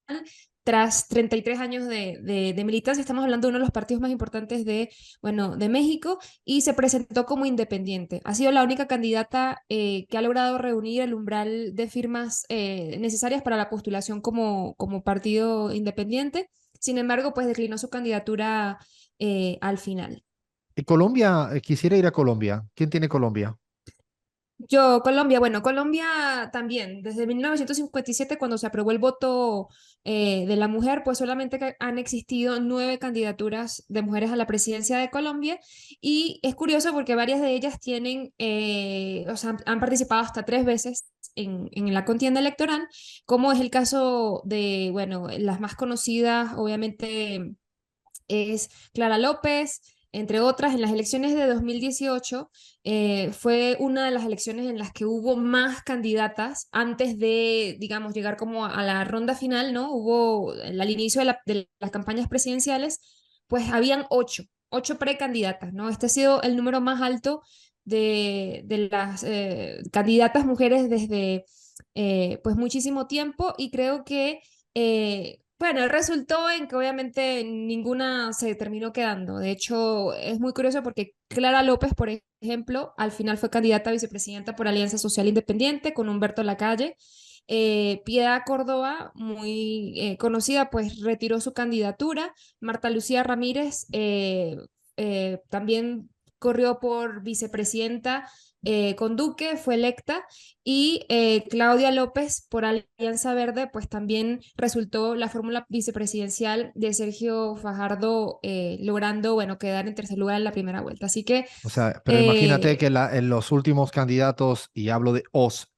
Tras 33 años de militancia, estamos hablando de uno de los partidos más importantes bueno, de México, y se presentó como independiente. Ha sido la única candidata que ha logrado reunir el umbral de firmas necesarias para la postulación como partido independiente. Sin embargo, pues declinó su candidatura al final. Y Colombia, quisiera ir a Colombia. ¿Quién tiene Colombia? Colombia, bueno, Colombia también, desde 1957, cuando se aprobó el voto de la mujer, pues solamente han existido 9 candidaturas de mujeres a la presidencia de Colombia, y es curioso porque varias de ellas o sea, han participado hasta 3 veces en la contienda electoral, como es el caso de, bueno, las más conocidas, obviamente es Clara López, entre otras. En las elecciones de 2018 fue una de las elecciones en las que hubo más candidatas antes de, digamos, llegar como a la ronda final, ¿no? Al inicio de las campañas presidenciales, pues habían 8 precandidatas, ¿no? Este ha sido el número más alto de las candidatas mujeres desde pues muchísimo tiempo, y creo que bueno, resultó en que obviamente ninguna se terminó quedando. De hecho, es muy curioso porque Clara López, por ejemplo, al final fue candidata a vicepresidenta por Alianza Social Independiente con Humberto Lacalle. Piedad Córdoba, muy conocida, pues retiró su candidatura. Marta Lucía Ramírez también corrió por vicepresidenta con Duque, fue electa, y Claudia López por Alianza Verde, pues también resultó la fórmula vicepresidencial de Sergio Fajardo, logrando, bueno, quedar en tercer lugar en la primera vuelta. Así que O sea, pero imagínate que en los últimos candidatos, y hablo de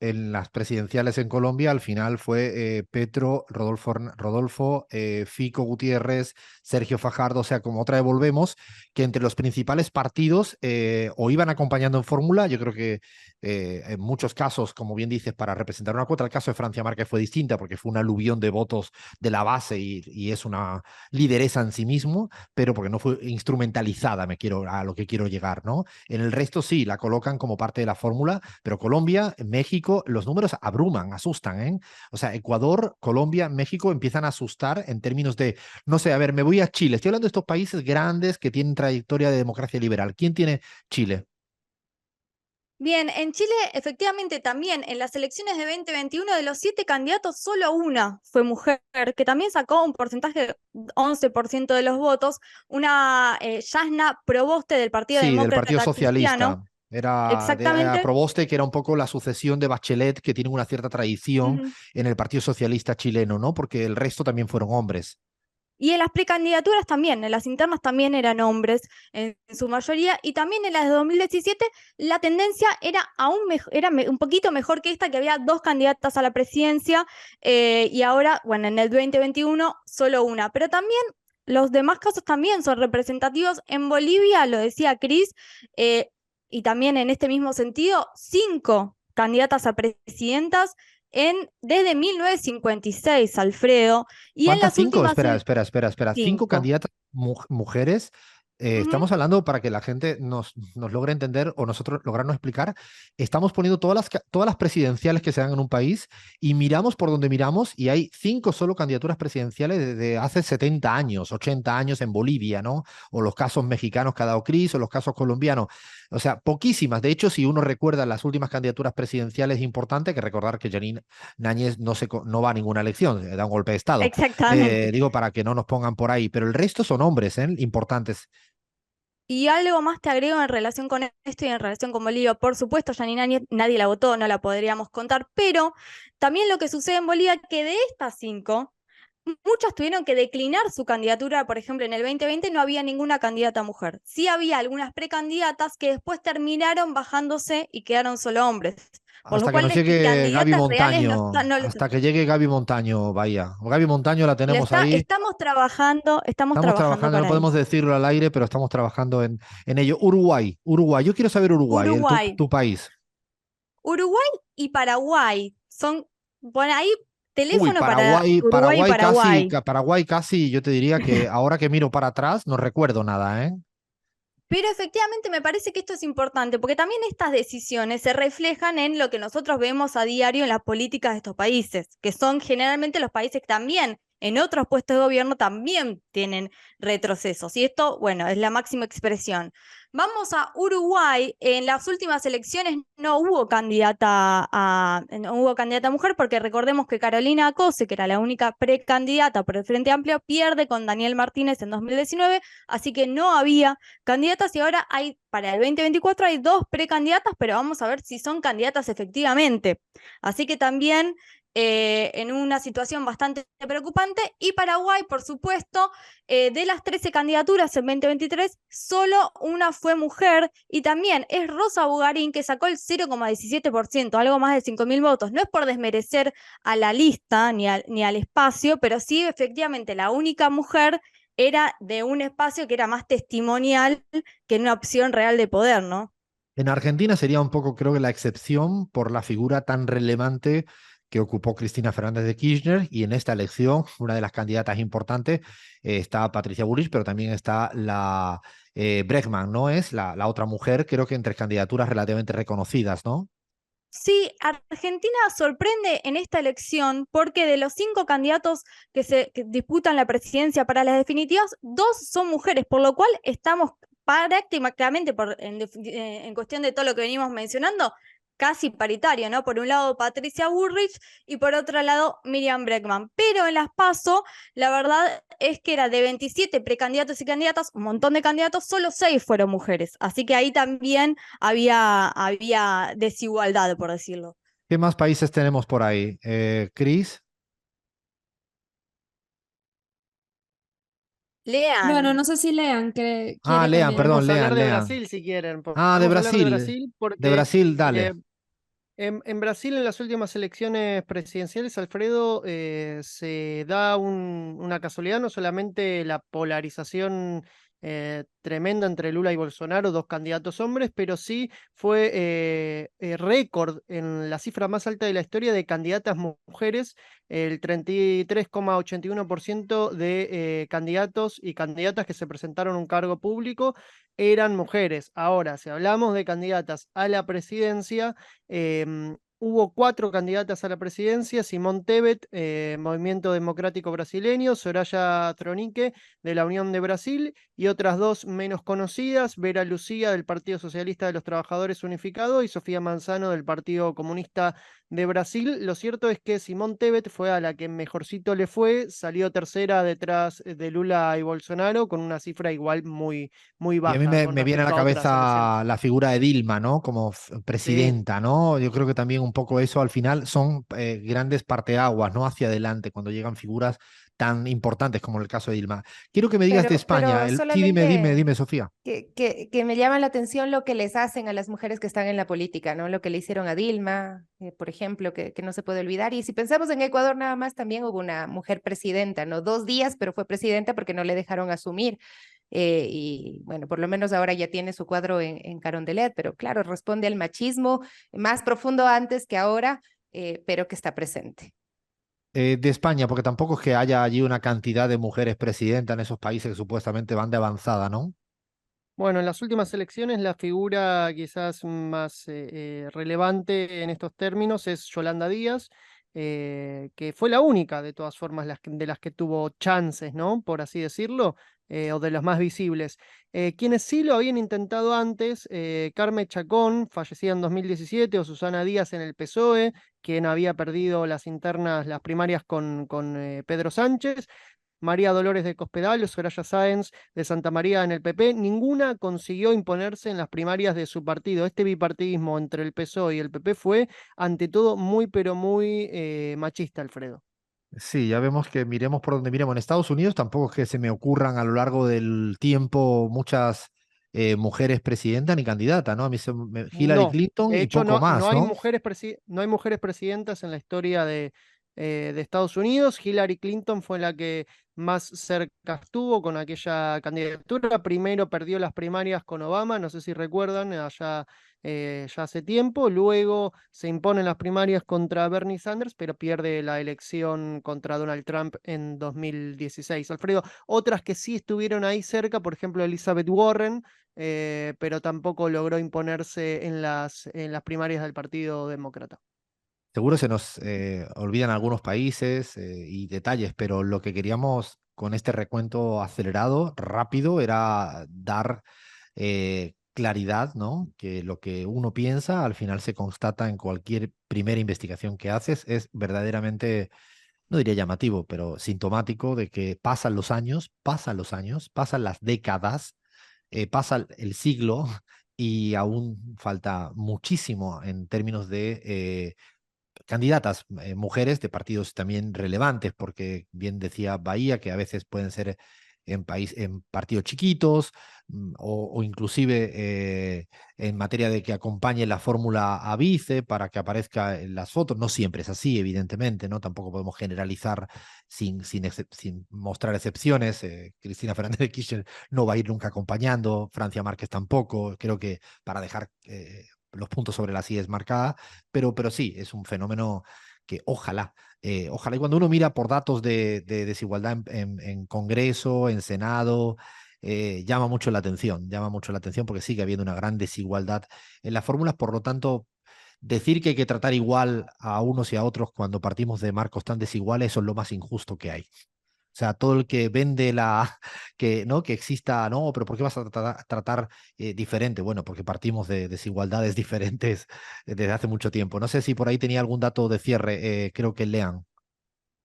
en las presidenciales en Colombia, al final fue Petro, Rodolfo, Fico Gutiérrez, Sergio Fajardo, o sea, como otra vez volvemos, que entre los principales partidos o iban acompañando en fórmula. Yo creo que en muchos casos, como bien dices, para representar una cuota. El caso de Francia Márquez fue distinta porque fue un aluvión de votos de la base y es una lideresa en sí mismo, pero porque no fue instrumentalizada, a lo que quiero llegar, ¿no? En el resto sí, la colocan como parte de la fórmula, pero Colombia, México, los números abruman, asustan, ¿eh? O sea, Ecuador, Colombia, México empiezan a asustar en términos de, no sé, a ver, me voy a Chile. Estoy hablando de estos países grandes que tienen trayectoria de democracia liberal. ¿Quién tiene Chile? Bien, en Chile efectivamente también en las elecciones de 2021 de los 7 candidatos solo una fue mujer, que también sacó un porcentaje de 11% de los votos, una Yasna Proboste del Partido Sí, del Partido Demócrata Cristiano. Socialista. Era Exactamente. Proboste, que era un poco la sucesión de Bachelet, que tiene una cierta tradición Ujú. en el Partido Socialista chileno, ¿no? Porque el resto también fueron hombres. Y en las precandidaturas también, en las internas también eran hombres en su mayoría, y también en las de 2017 la tendencia era un poquito mejor que esta, que había 2 candidatas a la presidencia, y ahora, bueno, en el 2021 solo una. Pero también los demás casos también son representativos. En Bolivia, lo decía Cris, y también en este mismo sentido, 5 candidatas a presidentas desde 1956, Alfredo. Y en ¿Cuántas? las Cinco. últimas Espera. 5 5. candidatas mujeres Estamos hablando para que la gente nos logre entender o nosotros lograrnos explicar. Estamos poniendo todas las presidenciales que se dan en un país y miramos por donde miramos y hay 5 solo candidaturas presidenciales desde hace 70 años, 80 años en Bolivia, ¿no? O los casos mexicanos que ha dado Cris o los casos colombianos. O sea, poquísimas. De hecho, si uno recuerda las últimas candidaturas presidenciales importantes, hay que recordar que Janine Náñez no va a ninguna elección, da un golpe de Estado. Exactamente. Digo, para que no nos pongan por ahí, pero el resto son hombres, importantes. Y algo más te agrego en relación con esto y en relación con Bolivia. Por supuesto, Yanina Áñez, nadie la votó, no la podríamos contar, pero también lo que sucede en Bolivia, que de estas 5, muchas tuvieron que declinar su candidatura. Por ejemplo, en el 2020 no había ninguna candidata mujer. Sí había algunas precandidatas que después terminaron bajándose y quedaron solo hombres. Por lo Hasta que cual nos de llegue Gaby candidatas reales no Montaño, están. No, hasta que llegue Gaby Montaño, Bahía. Gaby Montaño la la tenemos ahí. estamos Estamos trabajando trabajando, no para podemos eso. decirlo al aire, pero estamos trabajando en ello. Uruguay. Yo quiero saber Uruguay, Uruguay. tu país. Uruguay y Paraguay son, por ahí, Uy, teléfono para Uruguay y Paraguay. Paraguay casi, yo te diría que ahora que miro para atrás no recuerdo nada, ¿eh? Pero efectivamente me parece que esto es importante, porque también estas decisiones se reflejan en lo que nosotros vemos a diario en las políticas de estos países, que son generalmente los países que también en otros puestos de gobierno también tienen retrocesos. Y esto, bueno, es la máxima expresión. Vamos a Uruguay. En las últimas elecciones no hubo candidata mujer, porque recordemos que Carolina Acose, que era la única precandidata por el Frente Amplio, pierde con Daniel Martínez en 2019, así que no había candidatas y ahora para el 2024 hay 2 precandidatas, pero vamos a ver si son candidatas efectivamente. Así que también en una situación bastante preocupante. Y Paraguay, por supuesto, de las 13 candidaturas en 2023, solo una fue mujer y también es Rosa Bugarín, que sacó el 0,17%, algo más de 5.000 votos. No es por desmerecer a la lista ni al espacio, pero sí efectivamente la única mujer era de un espacio que era más testimonial que una opción real de poder, ¿no? En Argentina sería un poco, creo que la excepción por la figura tan relevante que ocupó Cristina Fernández de Kirchner, y en esta elección una de las candidatas importantes está Patricia Bullrich, pero también está la Bregman, ¿no? Es la otra mujer, creo que entre candidaturas relativamente reconocidas, ¿no? Sí, Argentina sorprende en esta elección porque de los 5 candidatos que disputan la presidencia para las definitivas, 2 son mujeres, por lo cual estamos prácticamente en cuestión de todo lo que venimos mencionando, casi paritario, ¿no? Por un lado Patricia Bullrich y por otro lado Miriam Bregman. Pero en las PASO, la verdad es que era de 27 precandidatos y candidatas, un montón de candidatos, solo 6 fueron mujeres. Así que ahí también había desigualdad, por decirlo. ¿Qué más países tenemos por ahí? Cris. Bueno, Lean. no sé si Lean Ah, quiere Lean, también. perdón, Podemos hablar Lean, de Lean. Brasil si quieren. Ah, de Podemos hablar de Brasil. Brasil De porque Brasil, dale. en Brasil, en las últimas elecciones presidenciales, Alfredo, se da una casualidad, no solamente la polarización tremenda entre Lula y Bolsonaro, 2 candidatos hombres, pero sí fue récord en la cifra más alta de la historia de candidatas mujeres, el 33,81% de candidatos y candidatas que se presentaron a un cargo público eran mujeres. Ahora, si hablamos de candidatas a la presidencia, hubo 4 candidatas a la presidencia: Simón Tebet, Movimiento Democrático Brasileño; Soraya Tronique, de la Unión de Brasil, y otras 2 menos conocidas: Vera Lucía, del Partido Socialista de los Trabajadores Unificado, y Sofía Manzano, del Partido Comunista de Brasil. Lo cierto es que Simón Tebet fue a la que mejorcito le fue, salió tercera detrás de Lula y Bolsonaro, con una cifra igual muy, muy Y a mí baja con me viene a la respecto a otras elecciones. cabeza la figura de Dilma, ¿no? Como Sí. presidenta, ¿no? Yo creo que también un poco eso al final son grandes parteaguas, ¿no? Hacia adelante, cuando llegan figuras tan importantes como el caso de Dilma. Quiero que me digas de España. Pero Sí, dime, solamente Sofía. que me llama la atención lo que les hacen a las mujeres que están en la política, ¿no? Lo que le hicieron a Dilma, por ejemplo, que no se puede olvidar. Y si pensamos en Ecuador, nada más también hubo una mujer presidenta, ¿no? 2 días, pero fue presidenta porque no le dejaron asumir. Y bueno, por lo menos ahora ya tiene su cuadro en Carondelet, pero claro, responde al machismo más profundo antes que ahora, pero que está presente. De España, porque tampoco es que haya allí una cantidad de mujeres presidentas en esos países que supuestamente van de avanzada, ¿no? Bueno, en las últimas elecciones la figura quizás más relevante en estos términos es Yolanda Díaz, que fue la única, de todas formas, de las que tuvo chances, ¿no? Por así decirlo, o de las más visibles. Quienes sí lo habían intentado antes, Carme Chacón, fallecida en 2017, o Susana Díaz en el PSOE, quien había perdido las internas, las primarias con Pedro Sánchez. María Dolores de Cospedal o Soraya Sáenz de Santa María en el PP, ninguna consiguió imponerse en las primarias de su partido. Este bipartidismo entre el PSOE y el PP fue, ante todo, muy, pero muy machista, Alfredo. Sí, ya vemos que miremos por donde miremos. En Estados Unidos tampoco es que se me ocurran a lo largo del tiempo muchas mujeres presidenta ni candidata, ¿no? A mí Hillary No, Clinton de y hecho poco más, ¿no? no hay mujeres presidentas en la historia de Estados Unidos. Hillary Clinton fue la que más cerca estuvo con aquella candidatura. Primero perdió las primarias con Obama, no sé si recuerdan, allá ya hace tiempo. Luego se imponen las primarias contra Bernie Sanders, pero pierde la elección contra Donald Trump en 2016. Alfredo, otras que sí estuvieron ahí cerca, por ejemplo, Elizabeth Warren, pero tampoco logró imponerse en las primarias del Partido Demócrata. Seguro se nos olvidan algunos países y detalles, pero lo que queríamos con este recuento acelerado, rápido, era dar claridad, ¿no? Que lo que uno piensa al final se constata en cualquier primera investigación que haces, es verdaderamente, no diría llamativo, pero sintomático de que pasan las décadas, pasa el siglo y aún falta muchísimo en términos de candidatas, mujeres de partidos también relevantes, porque bien decía Bahía que a veces pueden ser en partidos chiquitos o inclusive en materia de que acompañe la fórmula a vice para que aparezca en las fotos. No siempre es así, evidentemente, ¿no? Tampoco podemos generalizar sin mostrar excepciones. Cristina Fernández de Kirchner no va a ir nunca acompañando, Francia Márquez tampoco. Creo que para dejar los puntos sobre las IES marcadas, pero sí, es un fenómeno que ojalá, y cuando uno mira por datos de desigualdad en Congreso, en Senado, llama mucho la atención porque sigue habiendo una gran desigualdad en las fórmulas, por lo tanto, decir que hay que tratar igual a unos y a otros cuando partimos de marcos tan desiguales, eso es lo más injusto que hay. O sea, todo el que vende que, ¿no? Que exista, no, pero ¿por qué vas a tratar diferente? Bueno, porque partimos de desigualdades diferentes desde hace mucho tiempo. No sé si por ahí tenía algún dato de cierre, creo que lean.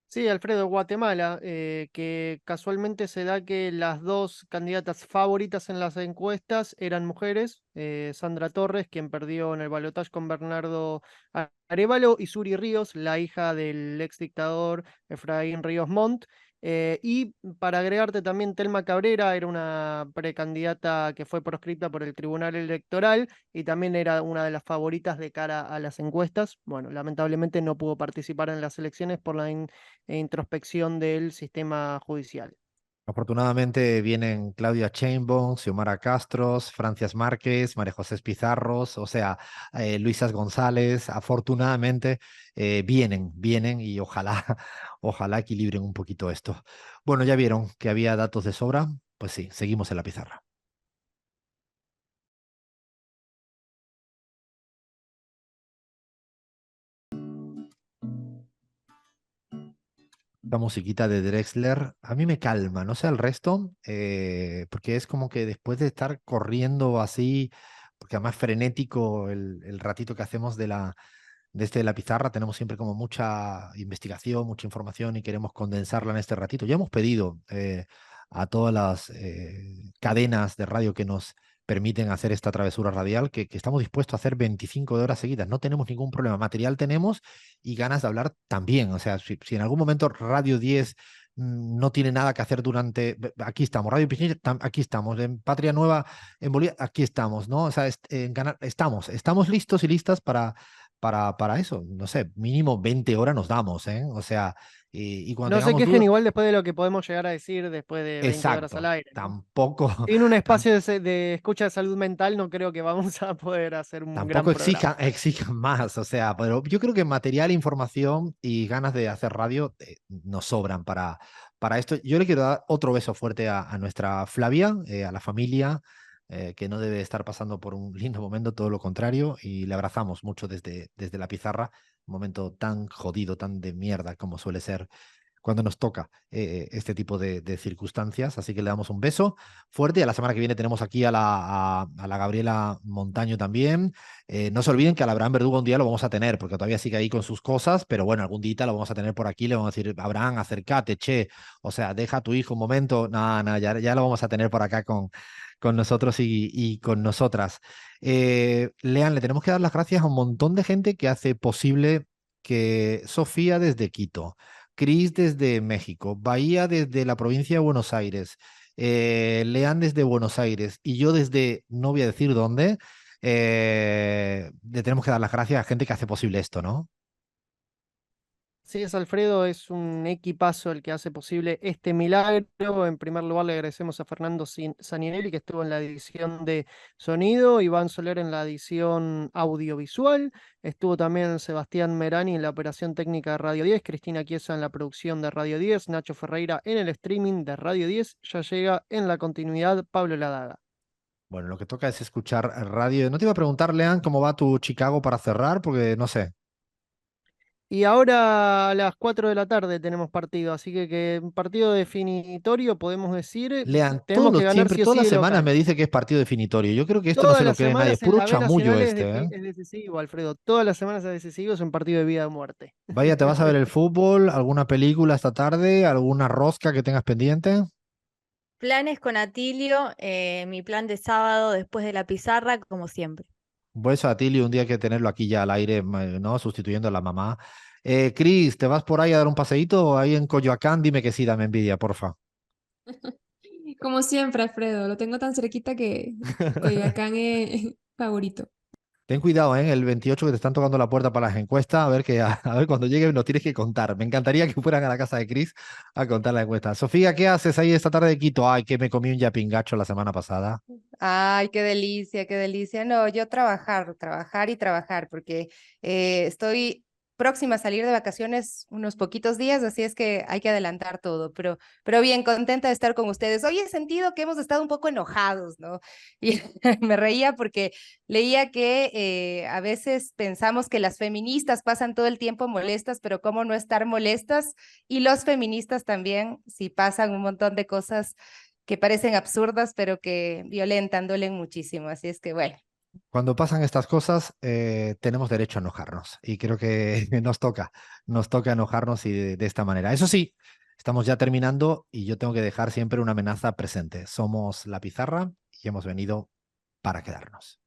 Sí, Alfredo, Guatemala, que casualmente se da que las dos candidatas favoritas en las encuestas eran mujeres, Sandra Torres, quien perdió en el balotaje con Bernardo Arévalo, y Suri Ríos, la hija del ex dictador Efraín Ríos Montt. Y para agregarte también, Telma Cabrera era una precandidata que fue proscripta por el Tribunal Electoral y también era una de las favoritas de cara a las encuestas. Bueno, lamentablemente no pudo participar en las elecciones por la introspección del sistema judicial. Afortunadamente vienen Claudia Sheinbaum, Xiomara Castros, Francias Márquez, María José Pizarros, o sea, Luisas González. Afortunadamente vienen y ojalá, ojalá equilibren un poquito esto. Bueno, ya vieron que había datos de sobra. Pues sí, seguimos en la pizarra. La musiquita de Drexler a mí me calma, no sé el resto, porque es como que después de estar corriendo así, porque además frenético el ratito que hacemos de la pizarra, tenemos siempre como mucha investigación, mucha información y queremos condensarla en este ratito. Ya hemos pedido a todas las cadenas de radio que nos permiten hacer esta travesura radial, que estamos dispuestos a hacer 25 de horas seguidas. No tenemos ningún problema. Material tenemos y ganas de hablar también. O sea, si en algún momento Radio 10 no tiene nada que hacer aquí estamos, Radio Pichincha, aquí estamos, en Patria Nueva, en Bolivia, aquí estamos, ¿no? O sea, estamos listos y listas para eso. No sé, mínimo 20 horas nos damos, ¿eh? O sea, y cuando No se tengamos quejen dudas, igual después de lo que podemos llegar a decir después de 20 horas al exacto, aire, ¿no? tampoco, Sin un tam- espacio de escucha de salud mental, no creo que vamos a poder hacer un tampoco gran programa. exijan más, o sea, pero yo creo que material, información y ganas de hacer radio nos sobran para esto. Yo le quiero dar otro beso fuerte a nuestra Flavia, a la familia que no debe estar pasando por un lindo momento, todo lo contrario, y le abrazamos mucho desde la pizarra, un momento tan jodido, tan de mierda como suele ser cuando nos toca este tipo de circunstancias. Así que le damos un beso fuerte. Y a la semana que viene tenemos aquí a la Gabriela Montaño también. No se olviden que al Abraham Verdugo un día lo vamos a tener, porque todavía sigue ahí con sus cosas, pero bueno, algún día lo vamos a tener por aquí. Le vamos a decir, Abraham, acércate, che. O sea, deja a tu hijo un momento. Nada, nada, ya lo vamos a tener por acá con nosotros y con nosotras. Lean, le tenemos que dar las gracias a un montón de gente que hace posible que Sofía desde Quito, Cris desde México, Bahía desde la provincia de Buenos Aires, Lean desde Buenos Aires y yo desde, no voy a decir dónde, le tenemos que dar las gracias a gente que hace posible esto, ¿no? Sí, es Alfredo, es un equipazo el que hace posible este milagro. En primer lugar, le agradecemos a Fernando Saninelli, que estuvo en la edición de sonido, Iván Soler en la edición audiovisual, estuvo también Sebastián Merani en la operación técnica de Radio 10, Cristina Chiesa en la producción de Radio 10, Nacho Ferreira en el streaming de Radio 10, ya llega en la continuidad Pablo Ladaga. Bueno, lo que toca es escuchar radio. No te iba a preguntar, Lean, cómo va tu Chicago para cerrar, porque no sé. Y ahora a las 4 de la tarde tenemos partido, así que un partido definitorio podemos decir, Lean, tenemos que ganar siempre, sí o todas sí las de semanas me local. dice que es partido definitorio. Yo creo que esto no se Todas lo las cree nadie. Es semanas en puro la B chamullo Nacional este, ¿eh? es decisivo, Alfredo. Todas las semanas es decisivo, es un partido de vida o muerte. Vaya, ¿te vas a ver el fútbol? ¿Alguna película esta tarde? ¿Alguna rosca que tengas pendiente? Planes con Atilio, mi plan de sábado después de la pizarra, como siempre. Pues a Tilly un día hay que tenerlo aquí ya al aire, ¿no? Sustituyendo a la mamá. Cris, ¿te vas por ahí a dar un paseíto ahí en Coyoacán? Dime que sí, dame envidia, porfa. Como siempre, Alfredo, lo tengo tan cerquita que Coyoacán es favorito. Ten cuidado, ¿eh? El 28 que te están tocando la puerta para las encuestas, a ver que a ver cuando llegue nos tienes que contar. Me encantaría que fueran a la casa de Cris a contar la encuesta. Sofía, ¿qué haces ahí esta tarde de Quito? Ay, que me comí un yapingacho la semana pasada. Ay, qué delicia, qué delicia. No, yo trabajar, trabajar y trabajar, porque estoy próxima a salir de vacaciones unos poquitos días, así es que hay que adelantar todo, pero bien, contenta de estar con ustedes. Hoy he sentido que hemos estado un poco enojados, ¿no? Y me reía porque leía que a veces pensamos que las feministas pasan todo el tiempo molestas, pero ¿cómo no estar molestas? Y los feministas también, si pasan un montón de cosas que parecen absurdas, pero que violentan, duelen muchísimo. Así es que bueno. Cuando pasan estas cosas, tenemos derecho a enojarnos y creo que nos toca enojarnos y de esta manera. Eso sí, estamos ya terminando y yo tengo que dejar siempre una amenaza presente. Somos La Pizarra y hemos venido para quedarnos.